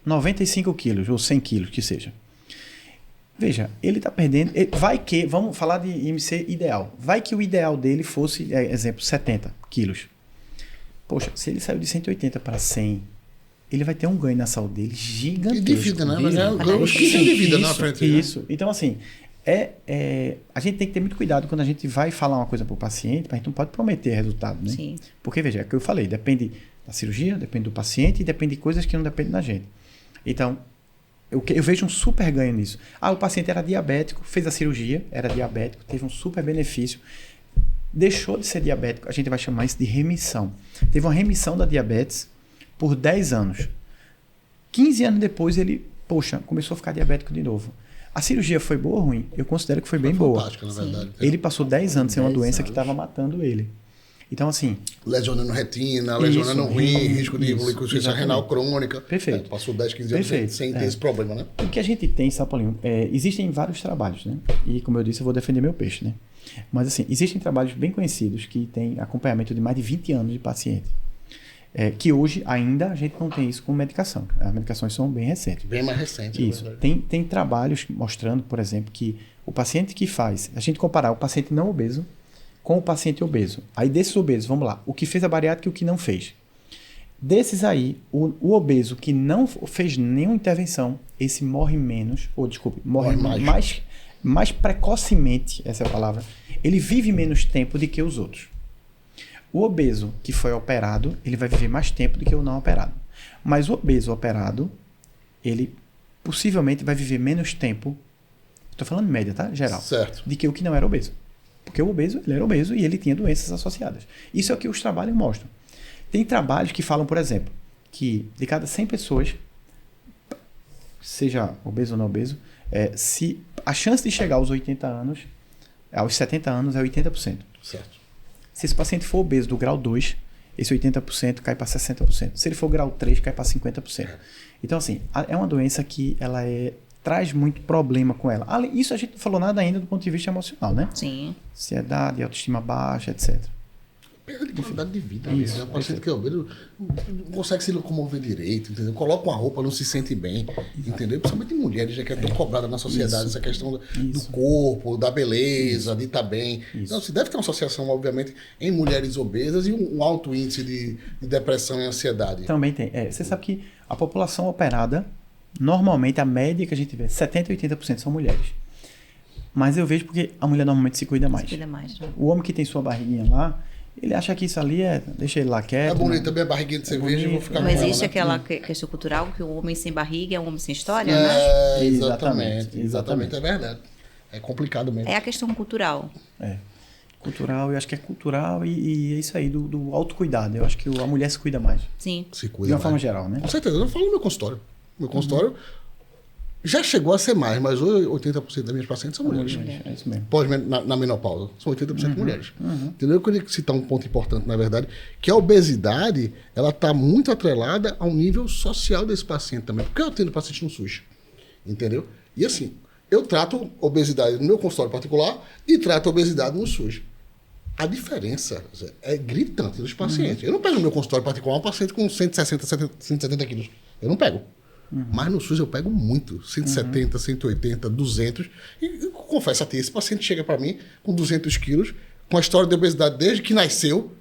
95 quilos, ou 100 quilos, que seja, veja, ele está perdendo. Vai que, vamos falar de IMC ideal. Vai que o ideal dele fosse, exemplo, 70 quilos. Poxa, se ele saiu de 180 para 100, ele vai ter um ganho na saúde dele gigantesco. E de vida, né? Os 15 de vida na frente. Isso. Então, assim, a gente tem que ter muito cuidado quando a gente vai falar uma coisa para o paciente, a gente não pode prometer resultado, né? Sim. Porque, veja, é o que eu falei, depende da cirurgia, depende do paciente e depende de coisas que não dependem da gente. Então, eu vejo um super ganho nisso. O paciente era diabético, fez a cirurgia, era diabético, teve um super benefício, deixou de ser diabético, a gente vai chamar isso de remissão. Teve uma remissão da diabetes por 10 anos. 15 anos depois ele, começou a ficar diabético de novo. A cirurgia foi boa ou ruim? Eu considero que foi bem boa. Fantástica, na verdade. Ele passou 10 anos sem uma doença que estava matando ele. Então, assim... Lesionando retina, lesionando rim, risco de evoluir com insuficiência renal crônica. Perfeito. Passou 10, 15 anos sem ter esse problema, né? O que a gente tem, sabe, Paulinho? Existem vários trabalhos, né? E, como eu disse, eu vou defender meu peixe, né? Mas, assim, existem trabalhos bem conhecidos que têm acompanhamento de mais de 20 anos de paciente. Que hoje, ainda, a gente não tem isso com medicação. As medicações são bem recentes. Bem mais recentes. Isso. Tem trabalhos mostrando, por exemplo, que o paciente que faz... A gente comparar o paciente não obeso com o paciente obeso. Aí desses obesos, vamos lá, o que fez a bariátrica e o que não fez. Desses aí, o obeso que não fez nenhuma intervenção, esse morre menos, morre mais precocemente, essa é a palavra, ele vive menos tempo do que os outros. O obeso que foi operado, ele vai viver mais tempo do que o não operado. Mas o obeso operado, ele possivelmente vai viver menos tempo, estou falando média, tá? Geral. Certo. Do que o que não era obeso. Porque o obeso, ele era obeso e ele tinha doenças associadas. Isso é o que os trabalhos mostram. Tem trabalhos que falam, por exemplo, que de cada 100 pessoas, seja obeso ou não obeso, se a chance de chegar aos 80 anos, aos 70 anos é 80%. Certo. Se esse paciente for obeso do grau 2, esse 80% cai para 60%. Se ele for grau 3, cai para 50%. Então, assim, é uma doença que ela traz muito problema com ela. Isso a gente não falou nada ainda do ponto de vista emocional, né? Sim. Ansiedade, autoestima baixa, etc. Perda de qualidade de vida. Isso. Um paciente que é obeso não consegue se locomover direito, entendeu? Coloca uma roupa, não se sente bem, entendeu? Principalmente em mulheres, já que é tão cobrada na sociedade, essa questão do corpo, da beleza, de estar bem. Então, se deve ter uma associação, obviamente, em mulheres obesas e um alto índice de depressão e ansiedade. Também tem. Você sabe que a população operada, normalmente, a média que a gente vê, 70% e 80% são mulheres. Mas eu vejo porque a mulher normalmente se cuida mais. Né? O homem que tem sua barriguinha lá, ele acha que isso ali deixa ele lá quieto. É bonito também a barriguinha de cerveja, eu vou ficar Não com existe ela, aquela questão cultural que o homem sem barriga é um homem sem história, né? Exatamente, é verdade. É complicado mesmo. É a questão cultural. Cultural, eu acho que é cultural e é isso aí, do autocuidado. Eu acho que a mulher se cuida mais. Sim. Se cuida de uma mais. forma geral, né? Com certeza, eu falo no meu consultório. Meu consultório Já chegou a ser mais, mas hoje 80% das minhas pacientes são mulheres. É isso mesmo. Na menopausa, são 80% mulheres. Entendeu? Eu queria citar um ponto importante, na verdade, que a obesidade, ela está muito atrelada ao nível social desse paciente também. Porque eu atendo paciente no SUS, entendeu? E assim, eu trato obesidade no meu consultório particular e trato obesidade no SUS. A diferença é gritante dos pacientes. Eu não pego no meu consultório particular um paciente com 160, 170 quilos. Eu não pego. Mas no SUS eu pego muito. 170, 180, 200. E confesso a ti, esse paciente chega para mim com 200 quilos, com a história de obesidade desde que nasceu.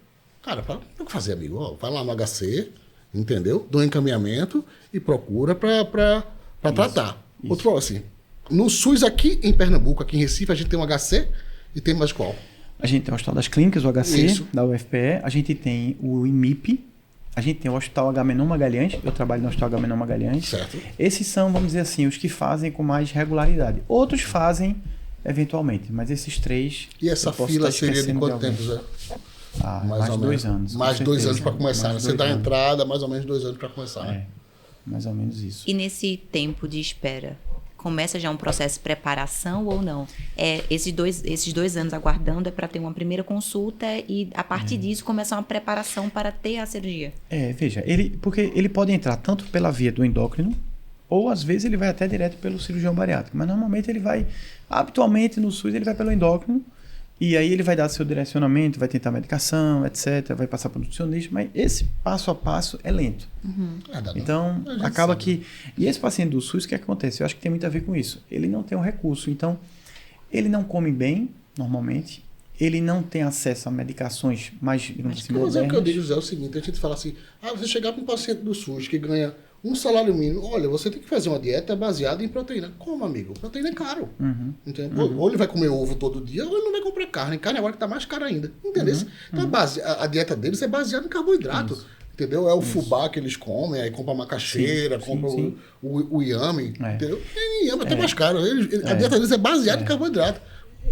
Cara, tem o que fazer, amigo? Ó, vai lá no HC, entendeu? Dou um encaminhamento e procura para tratar. Isso. Outro assim, no SUS aqui em Pernambuco, aqui em Recife, a gente tem um HC e tem mais qual? A gente tem o Hospital das Clínicas, o HC, Isso. da UFPE. A gente tem o IMIP. A gente tem o Hospital Agamenon Magalhães. Eu trabalho no Hospital Agamenon Magalhães. Certo. Esses são, vamos dizer assim, os que fazem com mais regularidade. Outros fazem eventualmente, mas esses três... E essa fila seria de quanto tempo, Zé? Mais de 2 anos. Mais 2 anos para começar. Mais Você dá a 2 anos. entrada, mais ou menos 2 anos para começar. É, mais ou menos isso. E nesse tempo de espera, começa já um processo de preparação ou não? Esses dois anos aguardando é para ter uma primeira consulta e, a partir disso, começar uma preparação para ter a cirurgia? Veja, porque ele pode entrar tanto pela via do endócrino, ou às vezes ele vai até direto pelo cirurgião bariátrico. Mas normalmente ele vai, habitualmente no SUS, ele vai pelo endócrino, e aí ele vai dar seu direcionamento, vai tentar medicação, etc., vai passar para o nutricionista, mas esse passo a passo é lento. Então, acaba que... E esse paciente do SUS, o que acontece? Eu acho que tem muito a ver com isso. Ele não tem um recurso, então ele não come bem, normalmente, ele não tem acesso a medicações mais, digamos assim, Mas é o que eu modernas. digo, José, é o seguinte, a gente fala assim, você chegar para um paciente do SUS que ganha um salário mínimo, olha, você tem que fazer uma dieta baseada em proteína. Como, amigo? Proteína é caro. Entendeu? Ou ele vai comer ovo todo dia, ou ele não vai comprar carne. Carne agora que está mais cara ainda. Entendeu? Então a dieta deles é baseada em carboidrato. Entendeu? É o fubá que eles comem, aí compra macaxeira, compra o inhame. Entendeu? E inhame é até mais caro. A dieta deles é baseada em carboidrato.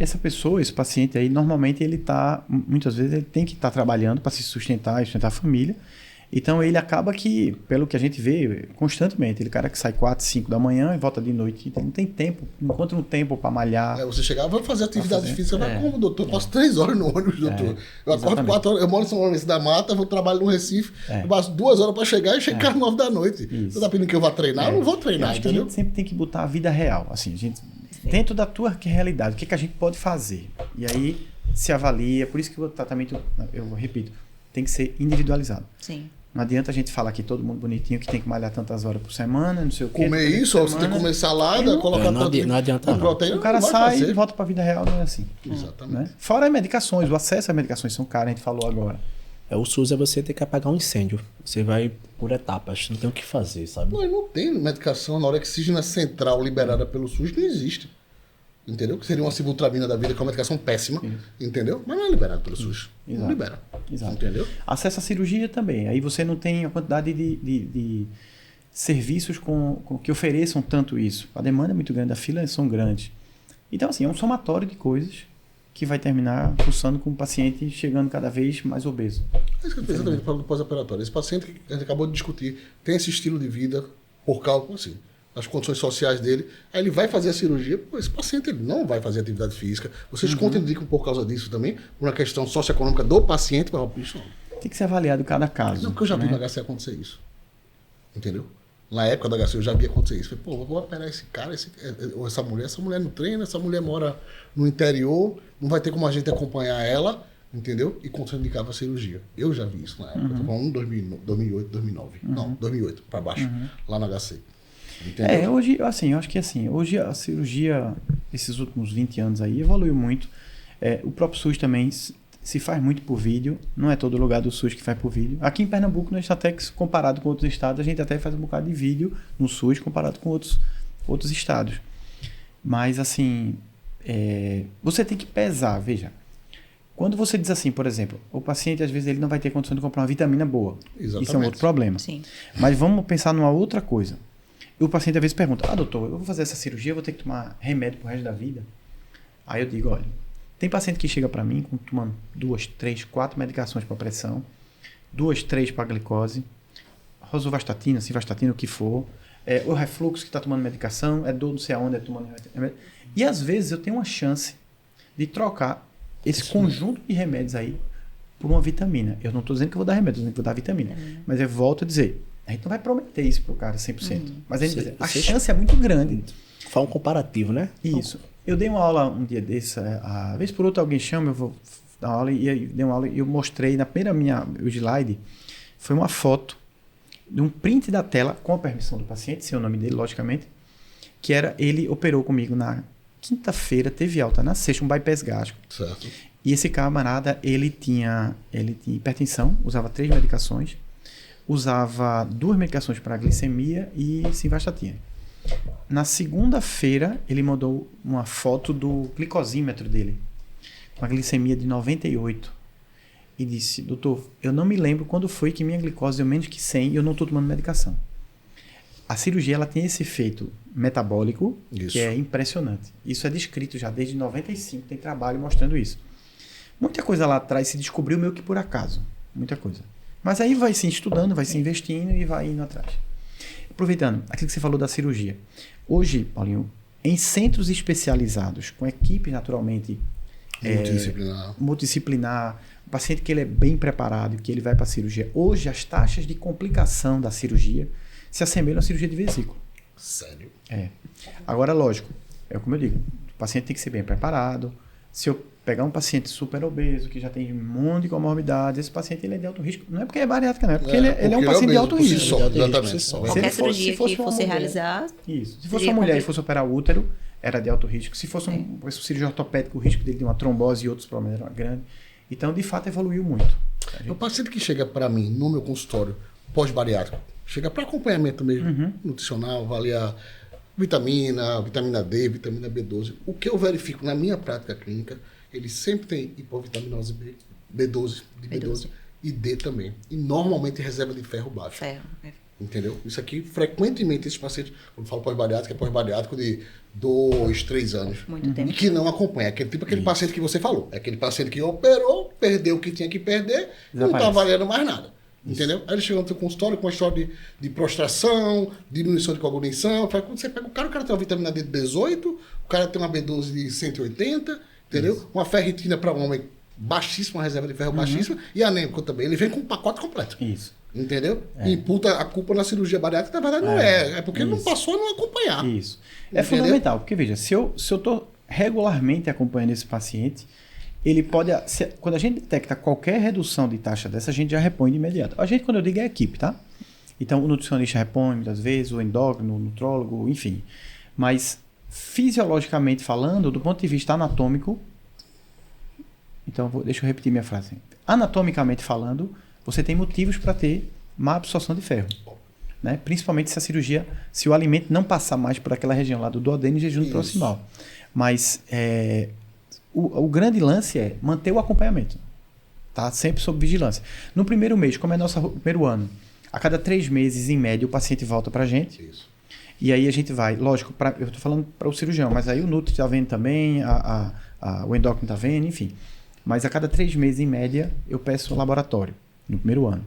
Essa pessoa, esse paciente aí, normalmente ele está, muitas vezes ele tem que estar trabalhando para se sustentar e sustentar a família. Então ele acaba que, pelo que a gente vê constantemente, ele cara que sai 4, 5 da manhã e volta de noite, então não tem tempo, não encontra um tempo para malhar. Você chegar, vamos fazer atividade física, vai como, doutor? Eu passo 3 horas no ônibus, doutor. Eu acordo 4 horas, eu moro em São Lourenço da Mata, vou trabalho no Recife, eu passo 2 horas para chegar e chegar às 9 da noite. Você tá pedindo que eu vá treinar? Eu não vou treinar, entendeu? A gente sempre tem que botar a vida real, assim, a gente, dentro da tua realidade, o que a gente pode fazer? E aí se avalia, por isso que o tratamento, eu repito, tem que ser individualizado. Sim. Não adianta a gente falar aqui todo mundo bonitinho que tem que malhar tantas horas por semana, não sei o quê. Comer isso, ou você tem que comer salada, colocar não adianta não. proteína. O cara não vai sai fazer. e volta para a vida real, não é assim. Exatamente. Né? Fora as medicações, o acesso às medicações são caras, a gente falou agora. O SUS é você ter que apagar um incêndio. Você vai por etapas, não tem o que fazer, sabe? Não tem medicação na oxigênio central liberada pelo SUS, não existe. Entendeu? Que seria uma sibutramina da vida, que é uma medicação péssima, entendeu? Mas não é liberado pelo SUS. Não Exato. libera. Exato. Entendeu? Acesso à cirurgia também. Aí você não tem a quantidade de serviços que ofereçam tanto isso. A demanda é muito grande, as filas são grandes. Então, assim, é um somatório de coisas que vai terminar pulsando com o paciente chegando cada vez mais obeso. É isso que eu exatamente falo do pós-operatório. Esse paciente que a gente acabou de discutir tem esse estilo de vida por causa, assim, das condições sociais dele, aí ele vai fazer a cirurgia, esse paciente ele não vai fazer atividade física. Vocês contraindicam por causa disso também, por uma questão socioeconômica do paciente, para isso não. Tem que ser avaliado cada caso. Não, porque eu já vi no HC acontecer isso. Entendeu? Na época do HC eu já vi acontecer isso. Falei, vou operar esse cara, ou essa mulher não treina, essa mulher mora no interior, não vai ter como a gente acompanhar ela, entendeu? E contraindicava a cirurgia. Eu já vi isso na época. Eu tô falando 2008, 2009. Não, 2008 para baixo, lá no HC. Entendeu? Hoje, assim, eu acho que assim, hoje a cirurgia, esses últimos 20 anos aí, evoluiu muito. O próprio SUS também se faz muito por vídeo, não é todo lugar do SUS que faz por vídeo. Aqui em Pernambuco, nós até comparado com outros estados, a gente até faz um bocado de vídeo no SUS comparado com outros estados. Mas, assim, você tem que pesar, veja. Quando você diz assim, por exemplo, o paciente às vezes ele não vai ter condição de comprar uma vitamina boa. Exatamente. Isso é um outro problema. Sim. Mas vamos pensar numa outra coisa. O paciente às vezes pergunta, doutor, eu vou fazer essa cirurgia, eu vou ter que tomar remédio pro resto da vida? Aí eu digo, olha, tem paciente que chega para mim tomando 2, 3, 4 medicações para pressão, 2, 3 para glicose, rosuvastatina, simvastatina, o que for, o refluxo que está tomando medicação, é dor não sei aonde, é tomando remédio. E às vezes eu tenho uma chance de trocar esse conjunto de remédios aí por uma vitamina. Eu não estou dizendo que eu vou dar remédio, eu estou dizendo que vou dar vitamina. Mas eu volto a dizer, a gente não vai prometer isso pro cara 100%. Mas a, gente, a chance é muito grande. Faz um comparativo, né? Isso. Eu dei uma aula um dia desse, a vez por outra alguém chama, eu vou dar uma aula, e aí dei uma aula e eu mostrei, na primeira o slide, foi uma foto de um print da tela, com a permissão do paciente, sem o nome dele, logicamente, que era, ele operou comigo na quinta-feira, teve alta na sexta, um bypass gástrico. Certo. E esse camarada, ele tinha hipertensão, usava 3 medicações, usava 2 medicações para glicemia e simvastatina. Na segunda-feira, ele mandou uma foto do glicosímetro dele, com a glicemia de 98. E disse, doutor, eu não me lembro quando foi que minha glicose deu menos que 100 e eu não estou tomando medicação. A cirurgia ela tem esse efeito metabólico que é impressionante. Isso é descrito já desde 95, tem trabalho mostrando isso. Muita coisa lá atrás se descobriu meio que por acaso. Muita coisa. Mas aí vai se estudando, vai se investindo e vai indo atrás. Aproveitando, aquilo que você falou da cirurgia. Hoje, Paulinho, em centros especializados, com equipe naturalmente multidisciplinar, o paciente que ele é bem preparado, que ele vai para a cirurgia. Hoje, as taxas de complicação da cirurgia se assemelham à cirurgia de vesícula. Sério? É. Agora, lógico, é como eu digo, o paciente tem que ser bem preparado. Se eu pegar um paciente super obeso, que já tem um monte de comorbidades, esse paciente ele é de alto risco. Não é porque é bariátrica, não é porque ele é um paciente de alto risco. Exatamente. Qualquer cirurgia que fosse realizar... Isso. Se fosse uma mulher e fosse operar o útero, era de alto risco. Se fosse um cirurgião ortopédico, o risco dele de uma trombose e outros problemas era grande. Então, de fato, evoluiu muito. O paciente que chega para mim no meu consultório pós-bariátrico, chega para acompanhamento mesmo, nutricional, avaliar vitamina D, vitamina B12. O que eu verifico na minha prática clínica, ele sempre tem hipovitaminose B, B12 e D também. E normalmente reserva de ferro baixo. Entendeu? Isso aqui, frequentemente, esses pacientes, quando eu falo pós-bariátrico, é pós-bariátrico de 2, 3 anos. Muito tempo. E que não acompanha. Aquele paciente que você falou. É aquele paciente que operou, perdeu o que tinha que perder, não está valendo mais nada. Entendeu? Aí ele chegou no seu consultório com uma história de prostração, diminuição de cognição. Quando você pega o cara tem uma vitamina D de 18, o cara tem uma B12 de 180, entendeu? Isso. Uma ferritina para um homem baixíssima, uma reserva de ferro baixíssima, e anêmico também. Ele vem com um pacote completo. Isso. Entendeu? E imputa a culpa na cirurgia bariátrica, na verdade não é. É porque ele não passou a não acompanhar. Isso. É fundamental, porque veja, se eu estou regularmente acompanhando esse paciente, ele pode... Quando a gente detecta qualquer redução de taxa dessa, a gente já repõe de imediato. A gente, quando eu digo, é a equipe, tá? Então, o nutricionista repõe muitas vezes, o endócrino, o nutrólogo, enfim. Mas, fisiologicamente falando, do ponto de vista anatômico... Então, deixa eu repetir minha frase. Anatomicamente falando, você tem motivos para ter má absorção de ferro. Né? Principalmente se o alimento não passar mais por aquela região lá do duodeno e jejum proximal. Mas... O grande lance é manter o acompanhamento. Tá? Sempre sob vigilância. No primeiro mês, como é nosso primeiro ano, a cada 3 meses, em média, o paciente volta pra gente. Isso. E aí a gente vai, lógico, eu estou falando para o cirurgião, mas aí o Nutri está vendo também, o endócrino está vendo, enfim. Mas a cada 3 meses, em média, eu peço o laboratório, no primeiro ano.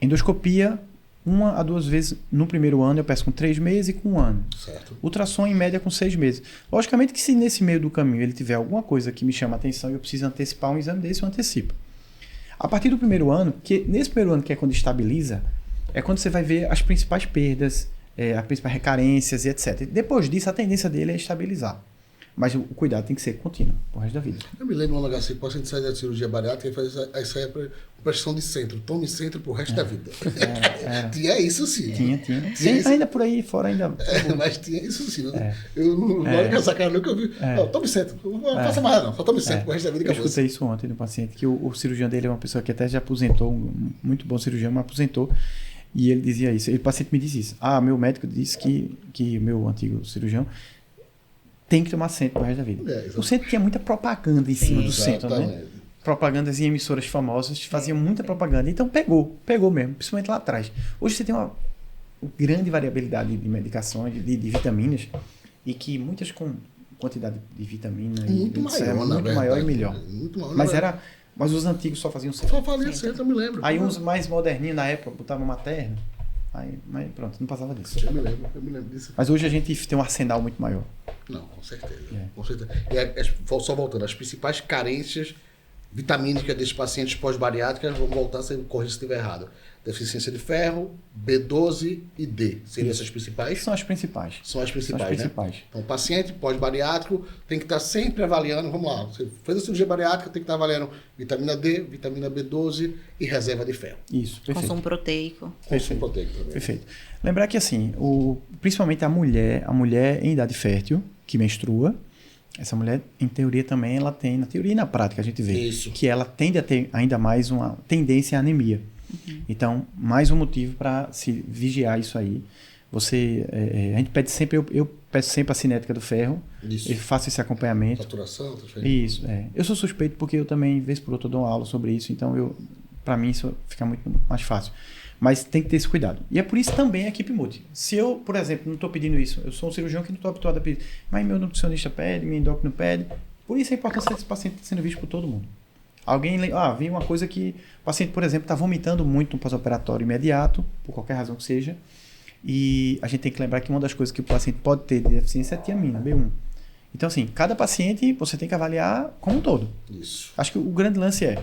Endoscopia, 1 a 2 vezes no primeiro ano, eu peço com 3 meses e com 1 ano. Certo. Ultrassom, em média, com 6 meses. Logicamente que se nesse meio do caminho ele tiver alguma coisa que me chama a atenção e eu preciso antecipar um exame desse, eu antecipo. A partir do primeiro ano, nesse primeiro ano que é quando estabiliza, é quando você vai ver as principais perdas, as principais recarências e etc. Depois disso, a tendência dele é estabilizar. Mas o cuidado tem que ser contínuo, pro resto da vida. Eu me lembro de um HC, o paciente sai da cirurgia bariátrica e faz a pressão de centro. Tome centro pro resto da vida. Tinha isso sim. Tinha ainda por aí fora ainda. Mas tinha isso sim. Eu não olho com essa cara nunca eu vi. Não, tome centro. Não faça mais não. Só tome centro pro resto da vida. Eu escutei isso ontem no paciente, que o cirurgião dele é uma pessoa que até já aposentou, um muito bom cirurgião, mas aposentou. E ele dizia isso. O paciente me disse isso. Meu médico disse que meu antigo cirurgião tem que tomar centro pro resto da vida. O centro tinha muita propaganda em cima do centro, né? Propagandas em emissoras famosas faziam muita propaganda. Então pegou mesmo, principalmente lá atrás. Hoje você tem uma grande variabilidade de medicações, de vitaminas, e que muitas com quantidade de vitamina muito maior e melhor. Mas os antigos só faziam centro. Só fazia centro, eu me lembro. Aí uns mais moderninhos na época botavam materno. Aí, mas pronto, não passava disso. Eu me lembro disso. Mas hoje a gente tem um arsenal muito maior. Não, com certeza. É. Com certeza. Só voltando, as principais carências vitamínicas desses pacientes pós-bariátricas vão voltar, se corrija se estiver errado. Deficiência de ferro, B12 e D. Seriam essas principais? São as principais. São as principais, né? principais. Então, o paciente pós-bariátrico tem que estar sempre avaliando, vamos lá, você fez a cirurgia bariátrica, tem que estar avaliando vitamina D, vitamina B12 e reserva de ferro. Isso, perfeito. Consumo proteico. Consumo proteico também. Perfeito. Lembrar que, assim, principalmente a mulher em idade fértil, que menstrua, essa mulher, em teoria também, ela tem, na teoria e na prática, a gente vê Isso. que ela tende a ter ainda mais uma tendência à anemia. Então, mais um motivo para se vigiar isso aí. A gente pede sempre, eu peço sempre a cinética do ferro, Isso. eu faço esse acompanhamento. Saturação, tá Isso, é. Eu sou suspeito porque eu também, vez por outra, dou uma aula sobre isso, então para mim isso fica muito mais fácil. Mas tem que ter esse cuidado. E é por isso também a equipe multi. Se eu, por exemplo, não estou pedindo isso, eu sou um cirurgião que não estou habituado a pedir, mas meu nutricionista pede, meu endócrino pede, por isso a importância desse paciente sendo visto por todo mundo. Vi uma coisa que o paciente, por exemplo, está vomitando muito no pós-operatório imediato, por qualquer razão que seja, e a gente tem que lembrar que uma das coisas que o paciente pode ter de deficiência é a tiamina, B1. Então, assim, cada paciente você tem que avaliar como um todo. Isso. Acho que o grande lance é,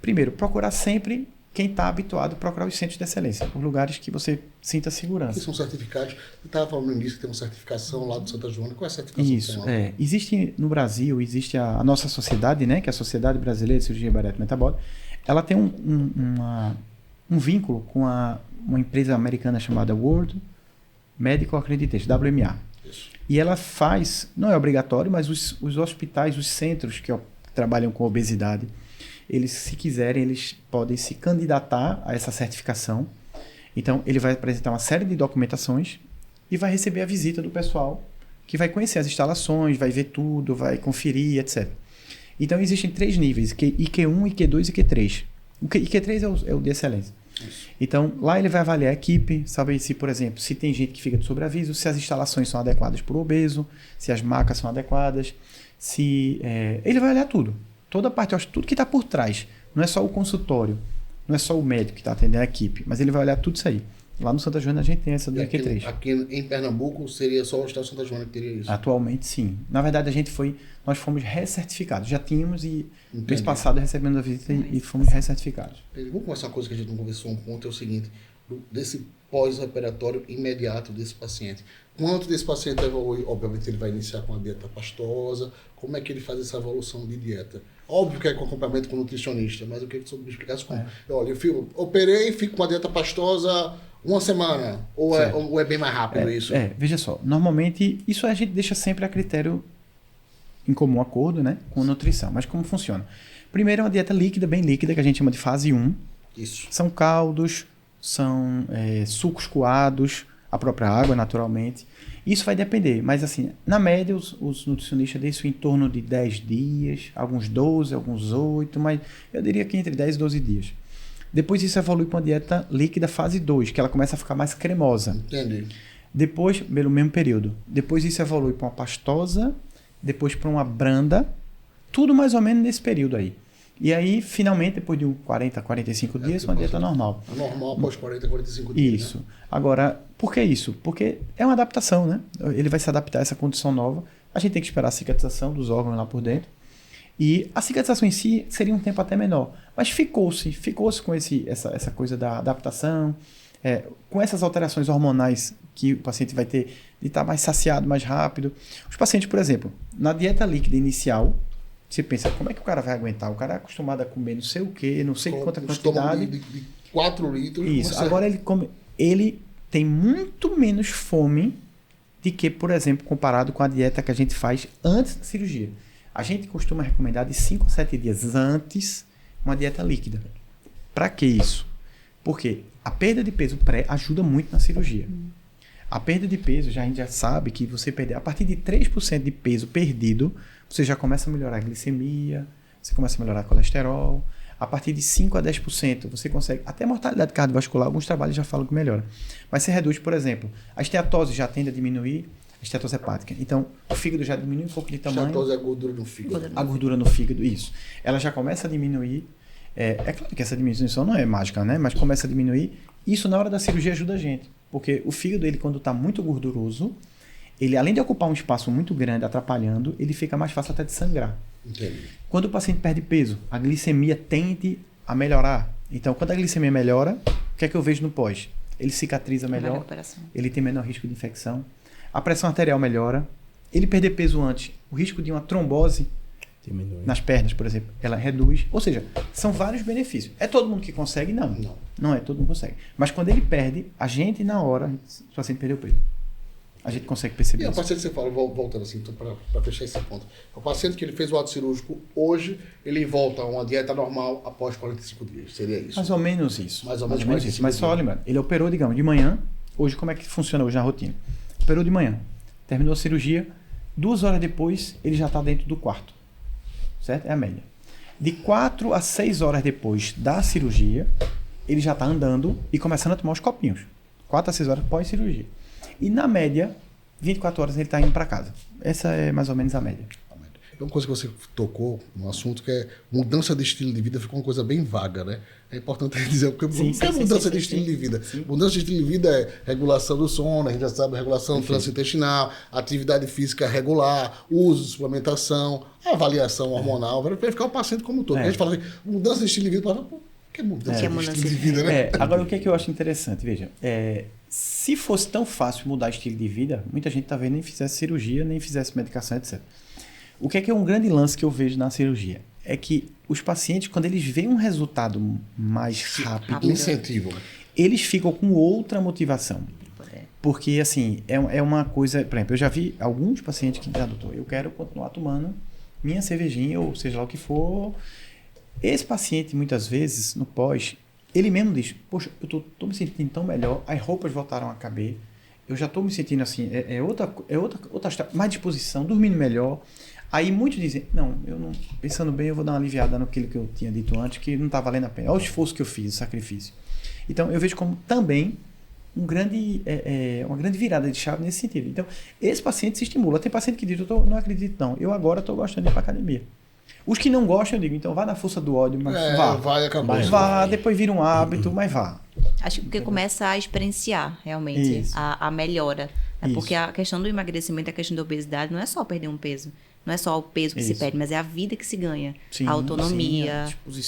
primeiro, procurar sempre quem está habituado a procurar os centros de excelência, os lugares que você sinta Que segurança. são certificados. Você estava falando no início que tem uma certificação lá do Santa Joana. Qual é a certificação Isso, que tem lá? existe no Brasil, existe a nossa sociedade, né, que é a Sociedade Brasileira de Cirurgia Bariátrica e Metabólica, ela tem um vínculo com uma empresa americana chamada World Medical Accreditation, WMA. Isso. E ela faz, não é obrigatório, mas os hospitais, os centros que trabalham com obesidade, eles, se quiserem, eles podem se candidatar a essa certificação. Então, ele vai apresentar uma série de documentações e vai receber a visita do pessoal que vai conhecer as instalações, vai ver tudo, vai conferir, etc. Então, existem 3 níveis, IQ1, IQ2 e IQ3. O IQ3 é o de excelência. Isso. Então, lá ele vai avaliar a equipe, saber se, por exemplo, se tem gente que fica de sobreaviso, se as instalações são adequadas para o obeso, se as macas são adequadas, ele vai olhar tudo. Toda a parte, tudo que está por trás. Não é só o consultório, não é só o médico que está atendendo a equipe, mas ele vai olhar tudo isso aí. Lá no Santa Joana a gente tem essa do IQ3. Aqui em Pernambuco seria só o Hospital Santa Joana que teria isso? Atualmente, sim. Na verdade, nós fomos recertificados. Já tínhamos e Entendi. mês passado recebemos a visita e fomos recertificados. Vamos começar uma coisa que a gente não conversou, um ponto é o seguinte, desse pós-operatório imediato desse paciente. Quanto desse paciente evolui? Obviamente ele vai iniciar com uma dieta pastosa, como é que ele faz essa evolução de dieta? Óbvio que é com acompanhamento com nutricionista, mas eu queria que você me explicasse como. Olha, eu operei e fico com uma dieta pastosa uma semana, ou é bem mais rápido isso? Veja só, normalmente isso a gente deixa sempre a critério em comum acordo, né, com nutrição. Mas como funciona? Primeiro é uma dieta líquida, bem líquida, que a gente chama de fase 1. Isso. São caldos, são sucos coados, a própria água, naturalmente. Isso vai depender, mas assim, na média, os nutricionistas deixam em torno de 10 dias, alguns 12, alguns 8, mas eu diria que entre 10 e 12 dias. Depois isso evolui para uma dieta líquida fase 2, que ela começa a ficar mais cremosa. Entendi. Depois, pelo mesmo período. Depois isso evolui para uma pastosa, depois para uma branda, tudo mais ou menos nesse período aí. E aí, finalmente, depois de 40, 45 dias, uma dieta normal. Normal após 40, 45 dias. Isso. Né? Agora, por que isso? Porque é uma adaptação, né? Ele vai se adaptar a essa condição nova. A gente tem que esperar a cicatrização dos órgãos lá por dentro. E a cicatrização em si seria um tempo até menor. Mas ficou-se com essa coisa da adaptação, com essas alterações hormonais que o paciente vai ter de estar mais saciado mais rápido. Os pacientes, por exemplo, na dieta líquida inicial, você pensa, como é que o cara vai aguentar? O cara é acostumado a comer não sei o quê, não sei quanta quantidade. De 4 litros. Isso. Agora ele tem muito menos fome do que, por exemplo, comparado com a dieta que a gente faz antes da cirurgia. A gente costuma recomendar de 5 a 7 dias antes uma dieta líquida. Para que isso? Porque a perda de peso pré ajuda muito na cirurgia. A perda de peso, a gente já sabe que você perder a partir de 3% de peso perdido, você já começa a melhorar a glicemia, você começa a melhorar o colesterol. A partir de 5 a 10%, você consegue... Até a mortalidade cardiovascular, alguns trabalhos já falam que melhora. Mas você reduz, por exemplo, a esteatose já tende a diminuir, a esteatose hepática. Então, o fígado já diminui um pouco de tamanho. A esteatose é a gordura no fígado. A gordura no fígado, isso. Ela já começa a diminuir. É claro que essa diminuição não é mágica, né? Mas começa a diminuir. Isso na hora da cirurgia ajuda a gente. Porque o fígado, ele quando está muito gorduroso, ele além de ocupar um espaço muito grande, atrapalhando, ele fica mais fácil até de sangrar. Entendi. Quando o paciente perde peso, a glicemia tende a melhorar. Então, quando a glicemia melhora, o que é que eu vejo no pós? Ele cicatriza melhor, ele tem menor risco de infecção, a pressão arterial melhora, ele perder peso antes, o risco de uma trombose Diminui. nas pernas, por exemplo, ela reduz. Ou seja, são vários benefícios. É todo mundo que consegue? Não. Não é todo mundo consegue. Mas quando ele perde, a gente na hora, o paciente perdeu peso. A gente consegue perceber E o isso. paciente que você fala, voltando assim, para fechar esse ponto. O paciente que ele fez o ato cirúrgico hoje, ele volta a uma dieta normal após 45 dias. Seria isso? Mais ou menos isso. Mais ou menos isso. Mas só lembrando, ele operou, digamos, de manhã. Hoje, como é que funciona hoje na rotina? Operou de manhã. Terminou a cirurgia. 2 horas depois, ele já está dentro do quarto. Certo? É a média. De 4 a 6 horas depois da cirurgia, ele já está andando e começando a tomar os copinhos. 4 a 6 horas pós-cirurgia. E na média, 24 horas ele está indo para casa. Essa é mais ou menos a média. É uma coisa que você tocou no assunto que é mudança de estilo de vida, ficou uma coisa bem vaga, né? É importante dizer o que é mudança de estilo de vida. Mudança de estilo de vida é regulação do sono, a gente já sabe, regulação do trânsito intestinal, atividade física regular, uso de suplementação, avaliação hormonal, para verificar o paciente como um todo. A gente fala assim, mudança de estilo de vida, fala, pô, que mudança de estilo de vida, né? Agora, o que é que eu acho interessante? Veja, se fosse tão fácil mudar estilo de vida, muita gente talvez nem fizesse cirurgia, nem fizesse medicação, etc. O que é um grande lance que eu vejo na cirurgia? É que os pacientes, quando eles veem um resultado mais rápido, incentivo, eles ficam com outra motivação. Porque, assim, é uma coisa... Por exemplo, eu já vi alguns pacientes que dizem, doutor, eu quero continuar tomando minha cervejinha, ou seja lá o que for. Esse paciente, muitas vezes, no pós, ele mesmo diz, poxa, eu tô me sentindo tão melhor, as roupas voltaram a caber, eu já estou me sentindo assim, outra mais disposição, dormindo melhor. Aí muitos dizem, não, pensando bem, eu vou dar uma aliviada naquilo que eu tinha dito antes, que não está valendo a pena. Olha o esforço que eu fiz, o sacrifício. Então, eu vejo como também uma grande virada de chave nesse sentido. Então, esse paciente se estimula. Tem paciente que diz, eu não acredito não, eu agora estou gostando de ir para academia. Os que não gostam, eu digo, então vá na força do ódio, mas vá. Vá, depois vira um hábito, mas vá. Acho que começa a experienciar realmente a melhora. Porque a questão do emagrecimento, a questão da obesidade, não é só perder um peso. Não é só o peso que se perde, mas é a vida que se ganha. Sim, a autonomia,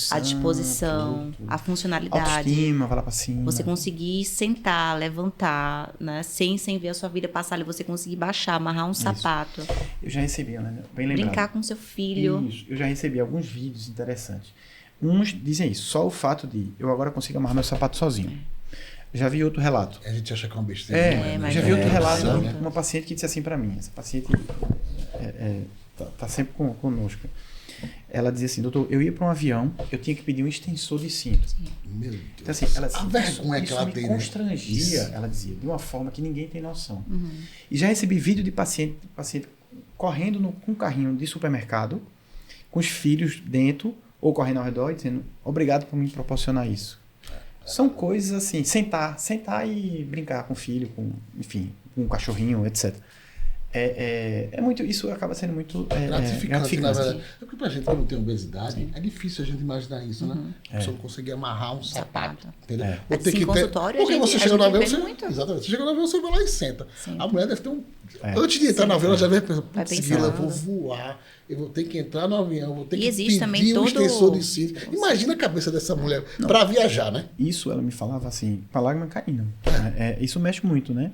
a disposição, a funcionalidade. Autoestima, vai lá pra cima. Você conseguir sentar, levantar, né? Sem ver a sua vida passar ali. Você conseguir baixar, amarrar um sapato. Eu já recebi, né? Bem lembrado. Brincar com seu filho. Isso. Eu já recebi alguns vídeos interessantes. Uns dizem isso. Só o fato de eu agora consigo amarrar meu sapato sozinho. Já vi outro relato. A gente acha que é uma besteira. Mas já vi outro relato. Uma paciente que disse assim pra mim. Essa paciente tá sempre conosco. Ela dizia assim, doutor, eu ia para um avião, eu tinha que pedir um extensor de cinto. Meu Deus. Então, assim, ela dizia, a vergonha que ela me tem, constrangia, né? ela dizia, de uma forma que ninguém tem noção. E já recebi vídeo de paciente correndo com um carrinho de supermercado, com os filhos dentro, ou correndo ao redor, dizendo, obrigado por me proporcionar isso. São coisas assim, sentar e brincar com o filho, com um cachorrinho, etc. Muito, isso acaba sendo muito gratificante, na verdade. É porque pra gente que não tem obesidade, é difícil a gente imaginar isso, né? A pessoa não conseguir amarrar um sapato. Entendeu? Ou ter que consultório, porque você chega no avião, exatamente. Você chega no avião, você vai lá e senta. Sim. A mulher deve ter antes de entrar no avião, ela já vai pensar, eu vou pensando. voar, eu vou ter que entrar no avião, eu vou ter que existe também pedir um extensor de cinto. Imagina a cabeça dessa mulher para viajar, né? Isso ela me falava assim, com a lágrima caindo. Isso mexe muito, né?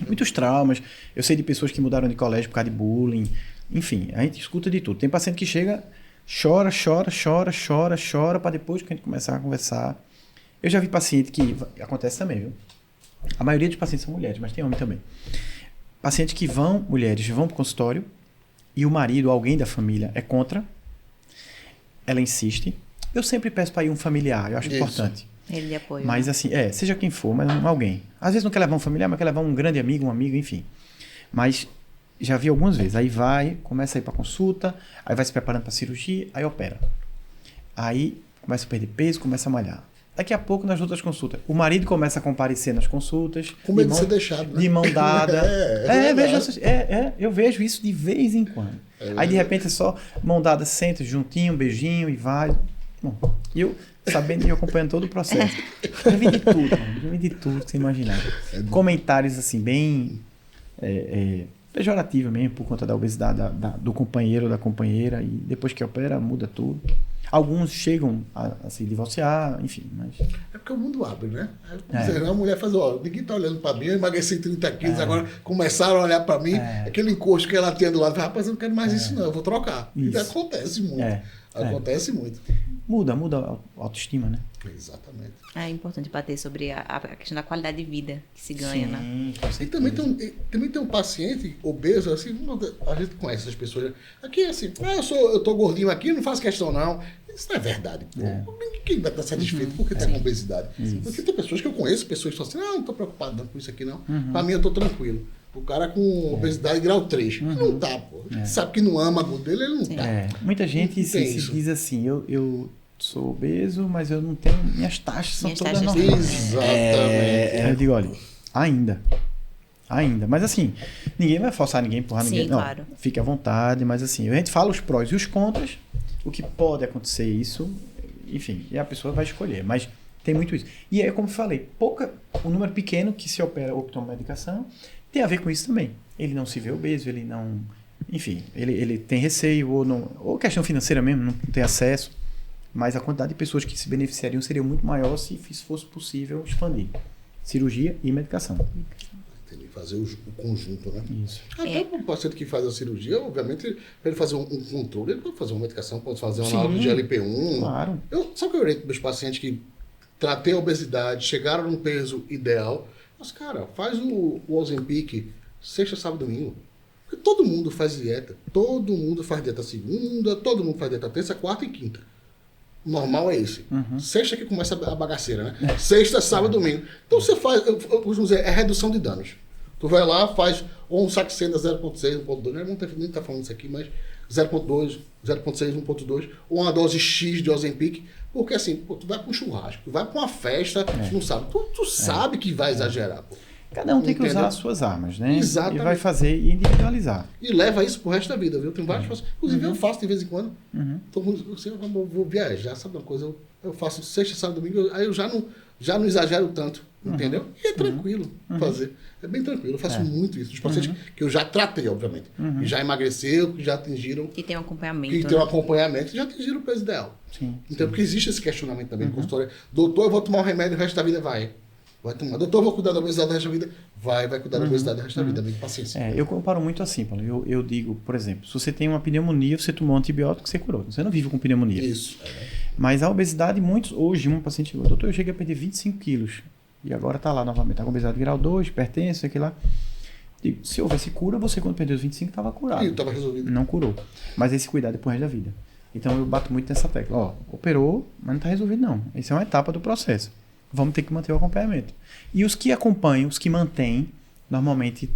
Muitos traumas. Eu sei de pessoas que mudaram de colégio por causa de bullying. Enfim, a gente escuta de tudo. Tem paciente que chega, chora para depois que a gente começar a conversar. Eu já vi paciente que... Acontece também, viu? A maioria dos pacientes são mulheres, mas tem homem também. Pacientes que mulheres vão para o consultório e o marido, alguém da família, é contra. Ela insiste. Eu sempre peço para ir um familiar, eu acho importante. Ele de apoio. Mas assim, seja quem for, mas alguém. Às vezes não quer levar um familiar, mas quer levar um grande amigo, um amigo, enfim. Mas já vi algumas vezes. Aí começa a ir para consulta, aí vai se preparando para cirurgia, aí opera. Aí começa a perder peso, começa a malhar. Daqui a pouco, nas outras consultas, o marido começa a comparecer nas consultas. Com medo de ser deixado, né? De mão dada. Eu vejo isso de vez em quando. Aí, de repente, é só mão dada, senta juntinho, um beijinho e vai. Bom, e eu, sabendo e acompanhando todo o processo, já vi de tudo, mano, já vi de tudo que você imaginar. Comentários, assim, bem pejorativos mesmo, por conta da obesidade do companheiro ou da companheira, e depois que opera, muda tudo. Alguns chegam a se divorciar, enfim, mas... É porque o mundo abre, né? A mulher faz, ninguém tá olhando pra mim, eu emagreci 30 quilos, agora começaram a olhar pra mim, aquele encosto que ela tinha do lado, rapaz, eu não quero mais isso não, eu vou trocar. Isso acontece muito. Acontece muito. Muda a autoestima, né? Exatamente. É importante bater sobre a questão da qualidade de vida que se ganha, né? E também tem um paciente obeso, assim, a gente conhece essas pessoas. Aqui, assim, eu tô gordinho aqui, não faço questão, não. Isso não é verdade. Ninguém vai estar satisfeito porque está com obesidade. Porque tem pessoas que eu conheço, pessoas que falam assim, não tô preocupado com isso aqui, não. Pra mim, eu tô tranquilo. O cara com obesidade grau 3. Não tá, pô. Sabe que não ama a gordura, ele não tá. Muita gente se diz assim, eu sou obeso, mas eu não tenho... Minhas taxas são todas normais. Exatamente. Eu digo, olha, ainda. Mas assim, ninguém vai forçar ninguém, empurrar ninguém. Não, claro. Fique à vontade, mas assim, a gente fala os prós e os contras, o que pode acontecer isso, enfim, e a pessoa vai escolher. Mas tem muito isso. E aí, como eu falei, um número pequeno que se opera ou que toma medicação, tem a ver com isso também. Ele não se vê obeso, ele não... Enfim, ele tem receio, ou questão financeira mesmo, não tem acesso. Mas a quantidade de pessoas que se beneficiariam seria muito maior se fosse possível expandir. Cirurgia e medicação. Tem que fazer o conjunto, né? Isso. Até para o paciente que faz a cirurgia, obviamente, para ele fazer um controle, ele pode fazer uma medicação, pode fazer uma análise de GLP-1. Claro. Sabe o que eu oriento meus pacientes que tratei a obesidade, chegaram num peso ideal, mas, cara, faz o Ozempic sexta, sábado e domingo. Porque todo mundo faz dieta. Todo mundo faz dieta segunda, todo mundo faz dieta terça, quarta e quinta. O normal é esse. Sexta que começa a bagaceira, né? Sexta, sábado, domingo. Então você faz, eu costumo dizer, é redução de danos. Tu vai lá, faz ou um Saxenda 0.6, 1.2, não nem tá falando isso aqui, mas 0.2, 0.6, 1.2, ou uma dose X de Ozempic, porque assim, tu vai para um churrasco, tu vai para uma festa, tu não sabe, tu sabe que vai exagerar, pô. Cada um tem que usar as suas armas, né? Exatamente. E vai fazer e individualizar. E leva isso pro resto da vida, viu? Tem vários pacientes. Inclusive, eu faço de vez em quando. Então, eu vou viajar, sabe uma coisa? Eu faço sexta, sábado, domingo, aí eu já não exagero tanto, entendeu? E é tranquilo fazer. É bem tranquilo. Eu faço muito isso. Os pacientes que eu já tratei, obviamente. Que já emagreceram, que já atingiram... Que tem um acompanhamento. Que tem um acompanhamento, que já atingiram o peso ideal. Então, porque existe esse questionamento também no consultório. Doutor, eu vou tomar um remédio o resto da vida, vai tomar. Doutor, eu vou cuidar da obesidade o resto da vida. Vai cuidar da obesidade o resto da vida. Bem, paciência. Eu comparo muito assim, Paulo. Eu digo, por exemplo, se você tem uma pneumonia, você tomou um antibiótico, você curou. Você não vive com pneumonia. Isso. Mas a obesidade, hoje, um paciente chegou, doutor, eu cheguei a perder 25 quilos. E agora está lá novamente. Está com obesidade grau 2, hipertenso, aquilo lá. Digo, se houvesse cura, você quando perdeu os 25 estava curado. E estava resolvido. Não curou. Mas esse cuidado é pro resto da vida. Então eu bato muito nessa tecla. Operou, mas não está resolvido não. Essa é uma etapa do processo. Vamos ter que manter o acompanhamento. E os que acompanham, os que mantêm, normalmente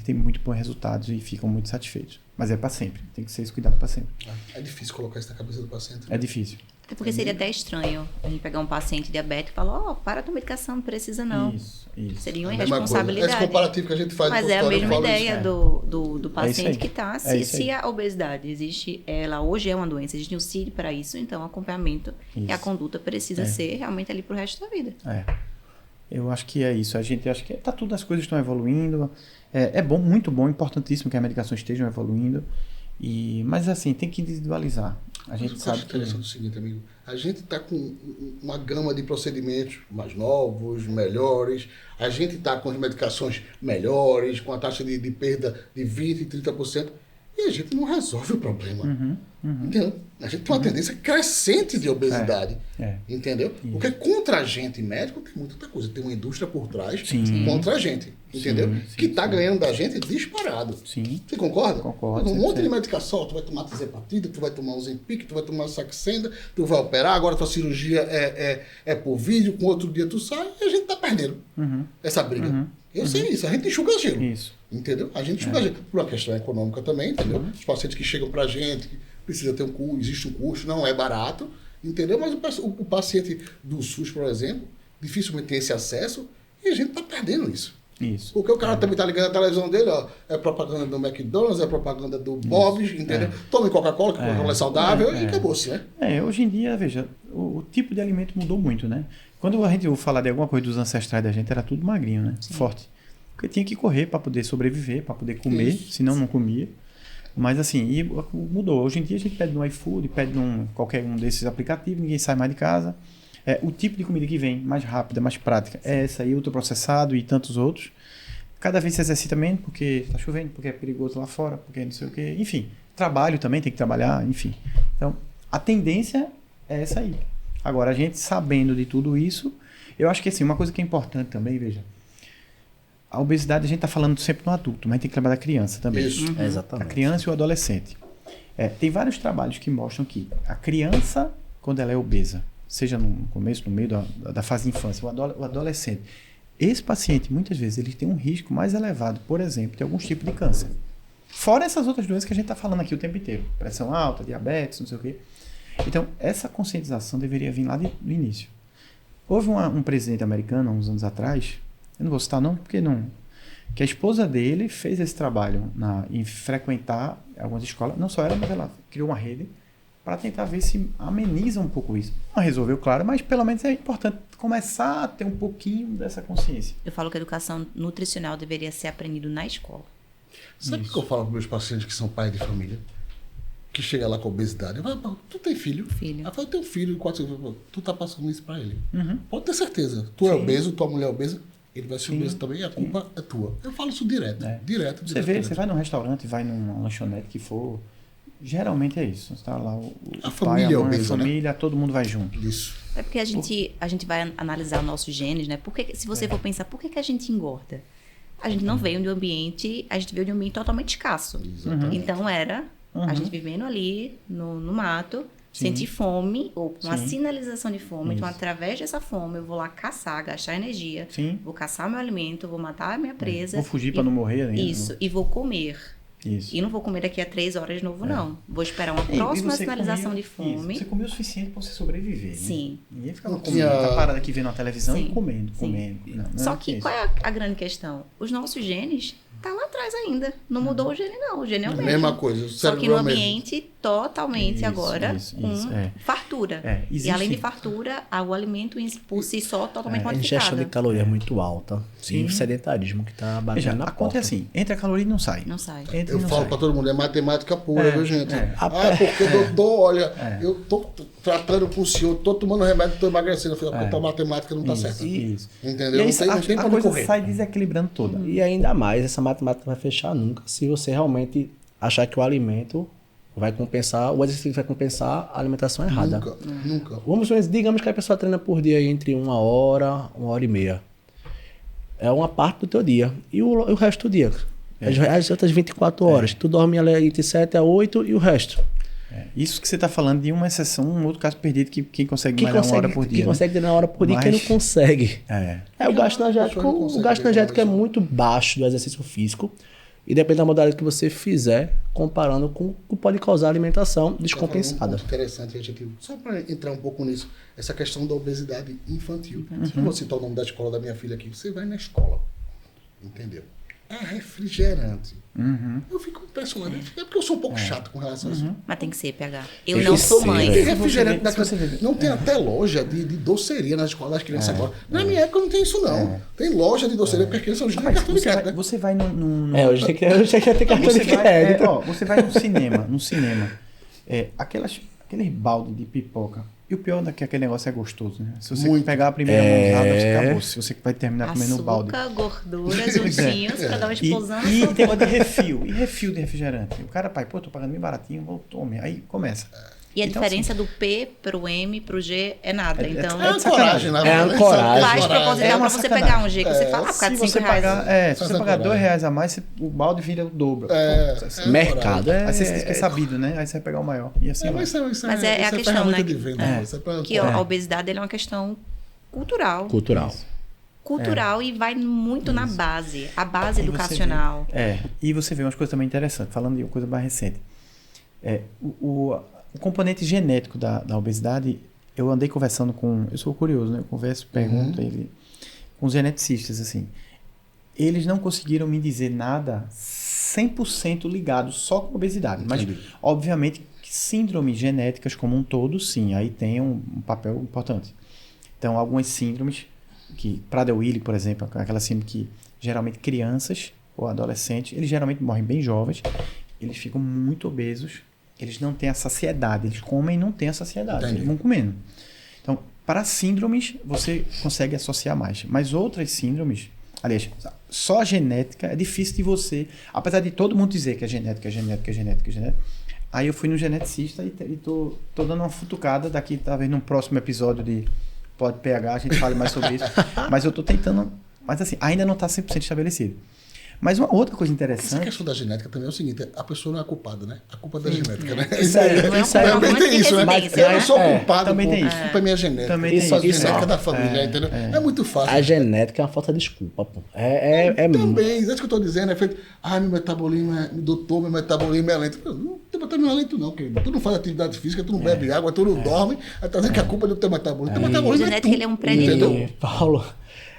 tem muito bons resultados e ficam muito satisfeitos. Mas é para sempre. Tem que ser esse cuidado para sempre. É difícil colocar isso na cabeça do paciente. É difícil. É porque seria até estranho a gente pegar um paciente diabético e falar, para a tua medicação, não precisa não. Isso. Seria uma É a mesma irresponsabilidade. coisa. Esse comparativo que a gente faz Mas no é a consultório, mesma eu falo ideia isso. do paciente que está. Se a obesidade existe, ela hoje é uma doença, existe um CID para isso, então o acompanhamento e a conduta precisa ser realmente ali para o resto da vida. Eu acho que é isso. A gente acha que tudo, as coisas estão evoluindo. É bom, muito bom, importantíssimo que as medicações estejam evoluindo. Mas assim, tem que individualizar. A gente sabe que... interessante o seguinte, amigo. A gente está com uma gama de procedimentos mais novos, melhores. A gente está com as medicações melhores, com a taxa de perda de 20% e 30%. E a gente não resolve o problema. Entendeu? A gente tem uma tendência crescente de obesidade. Entendeu? Isso. Porque contra a gente, médico, tem muita coisa. Tem uma indústria por trás contra a gente. Entendeu? Que está ganhando da gente disparado. Sim. Você concorda? Concordo. Um monte de medicação. Tu vai tomar Tizepatida, tu vai tomar Ozempic, tu vai tomar Saxenda, tu vai operar, agora tua cirurgia é por vídeo, com outro dia tu sai, e a gente está perdendo essa briga. Eu sei isso, a gente enxuga gelo. Isso. Entendeu? A gente enxuga gelo. Por uma questão econômica também, entendeu? Os pacientes que chegam pra gente, precisa ter um custo, existe um custo, não é barato, entendeu? Mas o paciente do SUS, por exemplo, dificilmente tem esse acesso e a gente está perdendo isso. Isso. Porque o cara também tá ligando a televisão dele, ó. É propaganda do McDonald's, é propaganda do Bob's, entendeu? Tome Coca-Cola, que Coca-Cola é saudável, e acabou-se, né? Hoje em dia, veja, o tipo de alimento mudou muito, né? Quando a gente ouve falar de alguma coisa dos ancestrais da gente, era tudo magrinho, né? Sim. Forte. Porque tinha que correr para poder sobreviver, para poder comer, senão não comia. Mas assim, e mudou. Hoje em dia a gente pede no iFood, pede num qualquer um desses aplicativos, ninguém sai mais de casa. O tipo de comida que vem, mais rápida, mais prática, é essa aí, ultraprocessado e tantos outros. Cada vez se exercita menos, porque está chovendo, porque é perigoso lá fora, porque não sei o quê. Enfim, trabalho também, tem que trabalhar, enfim. Então, a tendência é essa aí. Agora, a gente sabendo de tudo isso, eu acho que assim, uma coisa que é importante também, veja, a obesidade a gente está falando sempre no adulto, mas tem que trabalhar a criança também. Isso. A Exatamente. criança e o adolescente. Tem vários trabalhos que mostram que a criança, quando ela é obesa, seja no começo, no meio da fase de infância, o adolescente, esse paciente, muitas vezes, ele tem um risco mais elevado, por exemplo, de alguns tipos de câncer. Fora essas outras doenças que a gente está falando aqui o tempo inteiro. Pressão alta, diabetes, não sei o quê. Então, essa conscientização deveria vir lá do início. Houve um presidente americano, há uns anos atrás, eu não vou citar não, porque não... Que a esposa dele fez esse trabalho em frequentar algumas escolas. Não só ela, mas ela criou uma rede para tentar ver se ameniza um pouco isso. Não resolveu, claro, mas pelo menos é importante começar a ter um pouquinho dessa consciência. Eu falo que a educação nutricional deveria ser aprendida na escola. Sabe o que eu falo para meus pacientes que são pais de família? Que chega lá com obesidade. Eu falo, tu tem filho? Filho. Eu falo, eu tenho filho, tu tá passando isso para ele. Uhum. Pode ter certeza. Tu é obeso, tua mulher é obesa, ele vai ser obeso também e a culpa é tua. Eu falo isso direto. Direto. Você vai num restaurante, vai numa lanchonete que for, geralmente é isso. Você tá lá, o A pai, família a mãe, obesa, a família, todo mundo vai junto. Isso. É porque a gente vai analisar os nossos genes, né? Porque, se você for pensar, por que a gente engorda? A gente não veio de um ambiente, a gente veio de um ambiente totalmente escasso. Então a gente vivendo ali no mato, sentir fome, ou com uma sinalização de fome. Então, através dessa fome, eu vou lá caçar, gastar energia, vou caçar meu alimento, vou matar a minha presa. Vou fugir para não morrer ainda. Isso, e vou comer. Isso. E não vou comer daqui a 3 horas de novo, não. Vou esperar uma próxima sinalização de fome. Você comeu o suficiente para você sobreviver. Sim. Né? Ninguém ficava comendo, tá parado aqui vendo a televisão e comendo. Não, Só que qual é a grande questão? Os nossos genes tá lá atrás ainda. Não mudou o gene, não. O gene é o mesmo. Mesma coisa. Só que no ambiente totalmente agora fartura. E além de fartura, o alimento por si só totalmente A ingestão modificado. de caloria é muito alta. E o sedentarismo que tá batendo na a porta. conta é assim, entra a caloria e não sai. Não sai. Entra Eu e não falo sai. para todo mundo, é matemática pura, viu, gente? Porque doutor, olha, eu tô tratando com o senhor, tô tomando remédio, tô emagrecendo. Eu falei, a matemática não tá certa. Isso. Entendeu? E aí, não tem a pra onde coisa correr. sai desequilibrando toda. E ainda mais, essa matemática vai fechar nunca se você realmente achar que o alimento vai compensar, o exercício vai compensar a alimentação errada. Nunca. Digamos que a pessoa treina por dia entre 1 hora, 1h30. É uma parte do teu dia. E o resto do dia? As outras 24 horas. Tu dorme ali entre 7 a 8 e o resto. Isso que você está falando de uma exceção, um outro caso perdido que quem consegue malhar 1 hora por dia. Quem consegue treinar 1 hora por dia, quem não consegue. O gasto energético é muito baixo do exercício físico. E depende da modalidade que você fizer, comparando com o que pode causar alimentação descompensada. Um ponto interessante, gente, só para entrar um pouco nisso, essa questão da obesidade infantil. Eu vou citar o nome da escola da minha filha aqui. Você vai na escola, entendeu? É refrigerante. Eu fico impressionado. É porque eu sou um pouco chato com relação a isso. Mas tem que ser, PH. Eu não sou mãe. Tem refrigerante na classe. Não tem até loja de doceria nas escolas das crianças agora. Na minha época não tem isso, não. Tem loja de doceria porque as crianças hoje têm cartão de crédito, né? Você vai num Hoje tem que ter cartão de crédito. Você vai num cinema. Aquele balde de pipoca. E o pior é que aquele negócio é gostoso, né? Se você pegar a primeira mãozada, você acabou. Se você vai terminar comendo o balde. Açúcar, gordura, juntinhos, pra dar uma explosão. E tem negócio de refil. E refil de refrigerante. O cara, tô pagando bem baratinho, vou tomar. Aí começa. E a então, diferença do P pro M pro G é nada. Então, É ancoragem, né? faz proposital pra você pegar um G que você fala, por causa de R$5. Se você pagar R$2 a mais, o balde vira o dobro. Mercado Aí você é sabido, né? Aí você vai pegar o maior. E assim vai. Mas é a questão, né? Que a a obesidade é uma questão cultural. Cultural. E vai muito na base. A base educacional. E você vê umas coisas também interessantes. Falando de uma coisa mais recente. O componente genético da obesidade, eu andei conversando com... Eu sou curioso, né? Eu converso, pergunto com os geneticistas, assim. eles não conseguiram me dizer nada 100% ligado só com obesidade. Mas, obviamente, síndromes genéticas como um todo, sim, aí tem um papel importante. Então, algumas síndromes, que Prader-Willi, por exemplo, aquela síndrome que geralmente crianças ou adolescentes, eles geralmente morrem bem jovens, eles ficam muito obesos, eles não têm a saciedade, eles comem e não têm a saciedade, eles vão comendo. Então, para síndromes, você consegue associar mais. Mas outras síndromes, aliás, só a genética é difícil de você, apesar de todo mundo dizer que é genética, aí eu fui no geneticista e tô dando uma futucada daqui, talvez num próximo episódio de Pod PH, a gente fale mais sobre isso. Mas eu tô tentando, mas assim, ainda não está 100% estabelecido. Mas uma outra coisa interessante... Essa questão da genética também é o seguinte, a pessoa não é a culpada, né? A culpa é da genética, né? Isso aí, também tem isso, né? Eu não sou culpado, também tem isso. A culpa é minha genética. Também tem isso. A isso. genética da família, entendeu? É muito fácil. A genética é uma falta de desculpa, pô. Também, é isso que eu tô dizendo, é feito, meu metabolismo doutor, meu metabolismo é lento. Não tem metabolismo lento não, querido. Tu não faz atividade física, tu não bebe água, tu não dorme, aí tá dizendo que a culpa é do teu metabolismo. Teu metabolismo genética, ele é um preditor. Paulo,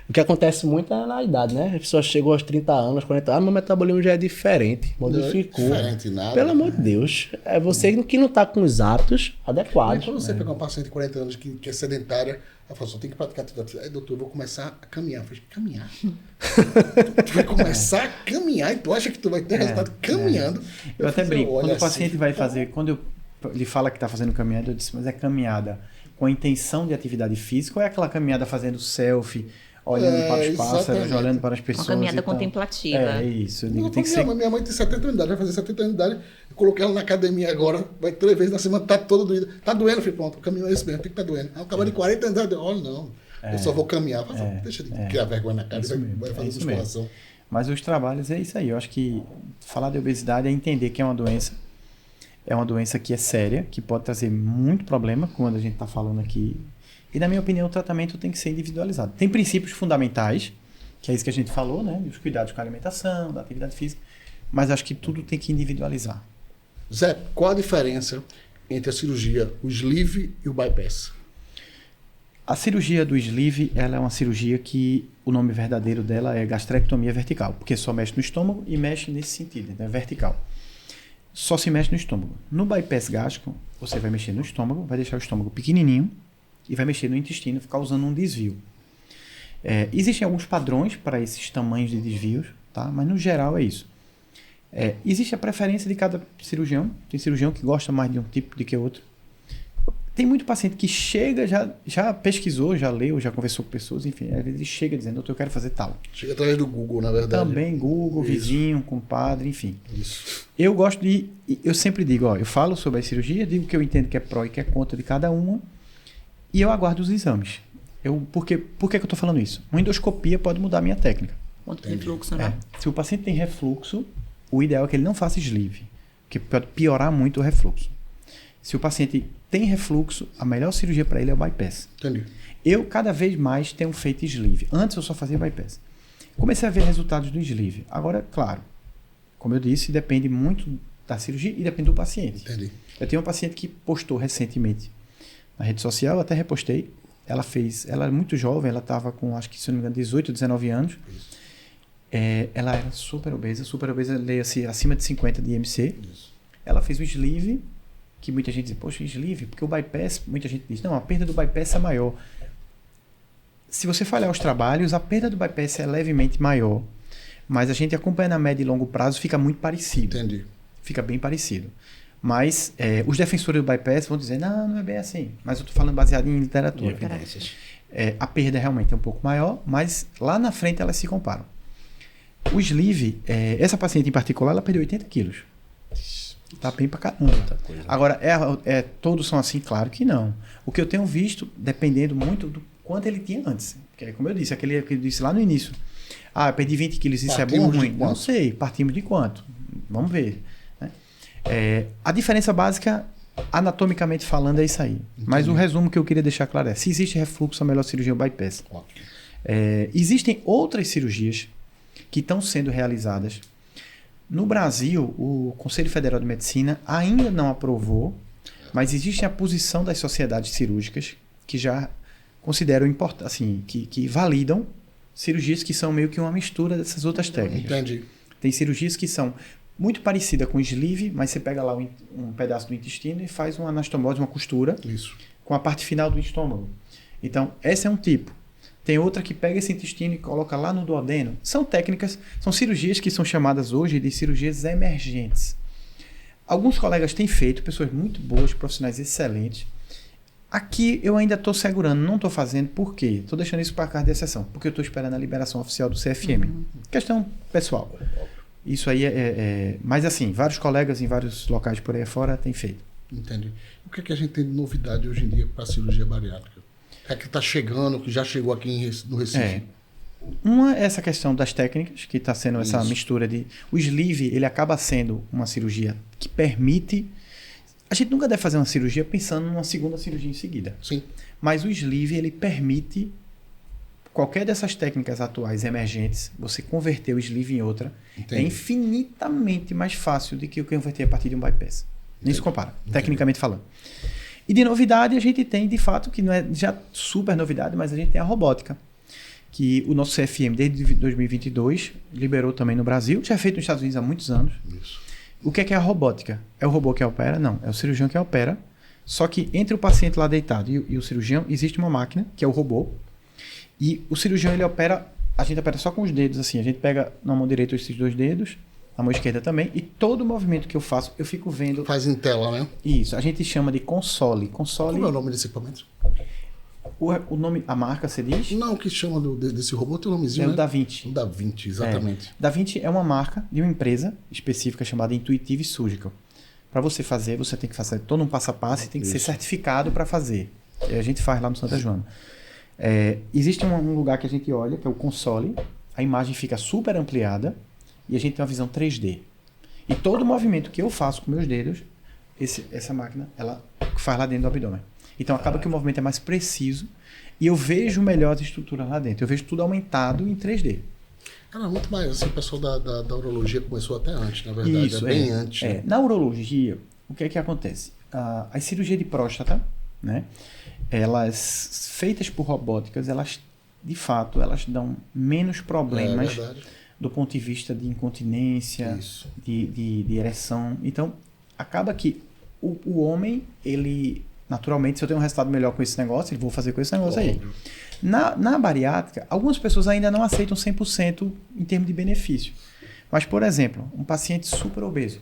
o que acontece muito é na idade, né? A pessoa chegou aos 30 anos, 40 anos, meu metabolismo já é diferente, modificou. Não é diferente nada. Pelo amor de Deus. É você que não tá com os hábitos adequados. Quando você pega uma paciente de 40 anos que é sedentária, ela fala, só tem que praticar atividade. Aí, doutor, eu vou começar a caminhar. Eu falei, caminhar? Tu vai começar a caminhar e tu acha que tu vai ter resultado caminhando? Eu até brinco. Quando o paciente vai fazer, quando ele fala que está fazendo caminhada, eu disse, mas é caminhada com a intenção de atividade física ou é aquela caminhada fazendo selfie, olhando para os pássaros, olhando para as pessoas? Uma caminhada contemplativa. É isso. Eu digo, tem que ser... Minha mãe tem 70 anos de idade, vai fazer 70 anos de idade. Eu coloquei ela na academia agora, vai 3 vezes na semana, tá toda doída. Tá doendo, eu falei, pronto, o caminho é esse mesmo, tem que estar doendo. Aí o cara de 40 anos de idade, olha, não, eu só vou caminhar. Deixa de criar vergonha na cara, vai fazer musculação. Mas os trabalhos é isso aí. Eu acho que falar de obesidade é entender que é uma doença que é séria, que pode trazer muito problema quando a gente está falando aqui. E, na minha opinião, o tratamento tem que ser individualizado. Tem princípios fundamentais, que é isso que a gente falou, né? Os cuidados com a alimentação, da atividade física, mas acho que tudo tem que individualizar. Zé, qual a diferença entre a cirurgia, o sleeve e o bypass? A cirurgia do sleeve, ela é uma cirurgia que o nome verdadeiro dela é gastrectomia vertical, porque só mexe no estômago e mexe nesse sentido, né? Vertical. Só se mexe no estômago. No bypass gástrico, você vai mexer no estômago, vai deixar o estômago pequenininho e vai mexer no intestino, ficar usando um desvio. Existem alguns padrões para esses tamanhos de desvios, tá? Mas no geral é isso. Existe a preferência de cada cirurgião. Tem cirurgião que gosta mais de um tipo do que outro. Tem muito paciente que chega, já pesquisou, já leu, já conversou com pessoas, enfim, às vezes chega dizendo, doutor, eu quero fazer tal. Chega através do Google, na verdade. Também Google, isso. Vizinho, compadre, enfim. Isso. Eu gosto eu sempre digo, eu falo sobre a cirurgia, digo que eu entendo que é pró e que é contra de cada uma, e eu aguardo os exames. Por que eu estou falando isso? Uma endoscopia pode mudar a minha técnica. Ponto de refluxo, né? Se o paciente tem refluxo, o ideal é que ele não faça sleeve, porque pode piorar muito o refluxo. Se o paciente tem refluxo, a melhor cirurgia para ele é o bypass. Entendi. Eu, cada vez mais, tenho feito sleeve. Antes eu só fazia bypass. Comecei a ver resultados do sleeve. Agora, claro, como eu disse, depende muito da cirurgia e depende do paciente. Entendi. Eu tenho uma paciente que postou recentemente na rede social, eu até repostei. Ela é muito jovem, ela estava com, acho que se não me engano, 18, 19 anos. Ela era super obesa, leia-se acima de 50 de IMC. Isso. Ela fez o sleeve, que muita gente diz, poxa, sleeve, porque o bypass, muita gente diz, não, a perda do bypass é maior. Se você falhar os trabalhos, a perda do bypass é levemente maior, mas a gente acompanha na média e longo prazo, fica muito parecido. Entendi. Fica bem parecido. Mas os defensores do bypass vão dizer, não é bem assim. Mas eu estou falando baseado em literatura. Evidências. A perda realmente é um pouco maior, mas lá na frente elas se comparam. O sleeve, essa paciente em particular, ela perdeu 80 quilos. Tá bem pra caramba. Agora, todos são assim? Claro que não. O que eu tenho visto, dependendo muito do quanto ele tinha antes. Porque, como eu disse, aquele que eu disse lá no início. Eu perdi 20 quilos, isso partimos é bom ou ruim? Não sei, partimos de quanto? Vamos ver. Né? A diferença básica, anatomicamente falando, é isso aí. Entendi. Mas o resumo que eu queria deixar claro é, se existe refluxo, a melhor cirurgia é o bypass. Existem outras cirurgias que estão sendo realizadas. No Brasil, o Conselho Federal de Medicina ainda não aprovou, mas existe a posição das sociedades cirúrgicas que já consideram importante, assim, que validam cirurgias que são meio que uma mistura dessas outras técnicas. Entendi. Tem cirurgias que são muito parecidas com o sleeve, mas você pega lá um pedaço do intestino e faz uma anastomose, uma costura, Isso. com a parte final do estômago. Então, essa é um tipo. Tem outra que pega esse intestino e coloca lá no duodeno. São técnicas, são cirurgias que são chamadas hoje de cirurgias emergentes. Alguns colegas têm feito, pessoas muito boas, profissionais excelentes. Aqui eu ainda estou segurando, não estou fazendo. Por quê? Estou deixando isso para caso de exceção. Porque eu estou esperando a liberação oficial do CFM. Questão pessoal. Isso aí Mas assim, vários colegas em vários locais por aí fora têm feito. Entendi. O que é que a gente tem de novidade hoje em dia para a cirurgia bariátrica? O que é que está chegando, que já chegou aqui no Recife? Uma é essa questão das técnicas, que está sendo essa mistura de... O sleeve, ele acaba sendo uma cirurgia que permite... A gente nunca deve fazer uma cirurgia pensando numa segunda cirurgia em seguida. Sim. Mas o sleeve, ele permite... Qualquer dessas técnicas atuais emergentes, você converter o sleeve em outra, Entendi. é infinitamente mais fácil do que o converter a partir de um bypass. Nem se compara, tecnicamente falando. E de novidade, a gente tem, de fato, que não é já super novidade, mas a gente tem a robótica. Que o nosso CFM, desde 2022, liberou também no Brasil. Já é feito nos Estados Unidos há muitos anos. Isso. O que é a robótica? É o robô que opera? Não, é o cirurgião que opera. Só que entre o paciente lá deitado e o cirurgião, existe uma máquina, que é o robô. E o cirurgião, ele opera... A gente opera só com os dedos, assim. A gente pega na mão direita esses 2 dedos, na mão esquerda também. E todo movimento que eu faço, eu fico vendo... Faz em tela, né? Isso. A gente chama de console. Console... Como é o nome desse equipamento? O nome, a marca, você diz? Não, o que chama desse robô tem um nomezinho, É né? o Da Vinci. O Da Vinci, exatamente. Da Vinci é uma marca de uma empresa específica chamada Intuitive Surgical. Para você fazer, você tem que fazer todo um passo a passo e tem que ser certificado para fazer. E a gente faz lá no Santa Joana. Existe um lugar que a gente olha, que é o console. A imagem fica super ampliada e a gente tem uma visão 3D. E todo movimento que eu faço com meus dedos, essa máquina, ela faz lá dentro do abdômen. Então acaba que o movimento é mais preciso e eu vejo melhor as estruturas lá dentro. Eu vejo tudo aumentado em 3D. Cara, muito mais. Assim, o pessoal da urologia começou até antes, na verdade. Isso, bem antes. Né? Na urologia, o que é que acontece? As cirurgias de próstata, né? Elas feitas por robóticas, elas de fato elas dão menos problemas do ponto de vista de incontinência, de ereção. Então, acaba que o homem, ele naturalmente, se eu tenho um resultado melhor com esse negócio, eu vou fazer com esse negócio aí. Na bariátrica, algumas pessoas ainda não aceitam 100% em termos de benefício. Mas, por exemplo, um paciente super obeso,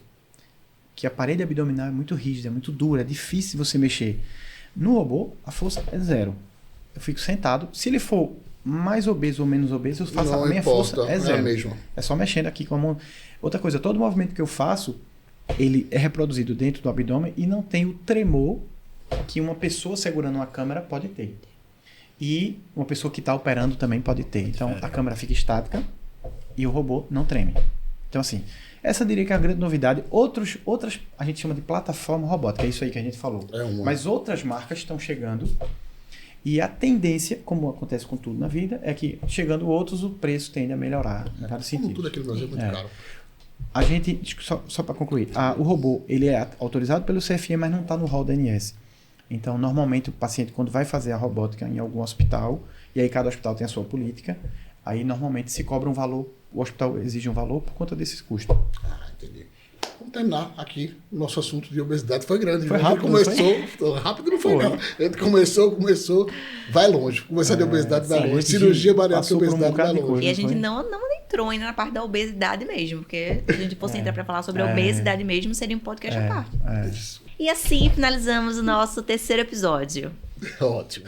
que a parede abdominal é muito rígida, é muito dura, é difícil você mexer. No robô, a força é 0. Eu fico sentado. Se ele for mais obeso ou menos obeso, eu faço a minha força é 0. É só mexendo aqui com a mão. Outra coisa, todo movimento que eu faço, ele é reproduzido dentro do abdômen e não tem o tremor que uma pessoa segurando uma câmera pode ter. E uma pessoa que está operando também pode ter. Então, a câmera fica estática e o robô não treme. Então, assim, essa diria que é a grande novidade. Outras a gente chama de plataforma robótica, é isso aí que a gente falou. Mas outras marcas estão chegando e a tendência, como acontece com tudo na vida, é que chegando outros, o preço tende a melhorar. Como tudo aqui no Brasil é muito caro. A gente, só para concluir, o robô ele é autorizado pelo CFM, mas não está no rol da ANS. Então, normalmente, o paciente, quando vai fazer a robótica em algum hospital, e aí cada hospital tem a sua política, aí normalmente se cobra um valor, o hospital exige um valor por conta desses custos. Entendi. Vamos terminar aqui. O nosso assunto de obesidade foi grande. Foi rápido, rápido não foi, não. A gente começou, vai longe. Conversar de obesidade vai longe. Cirurgia bariátrica de obesidade vai longe. E a gente não entrou ainda na parte da obesidade mesmo, porque se a gente fosse entrar para falar sobre a obesidade mesmo, seria um podcast à parte. E assim finalizamos o nosso 3º episódio. Ótimo.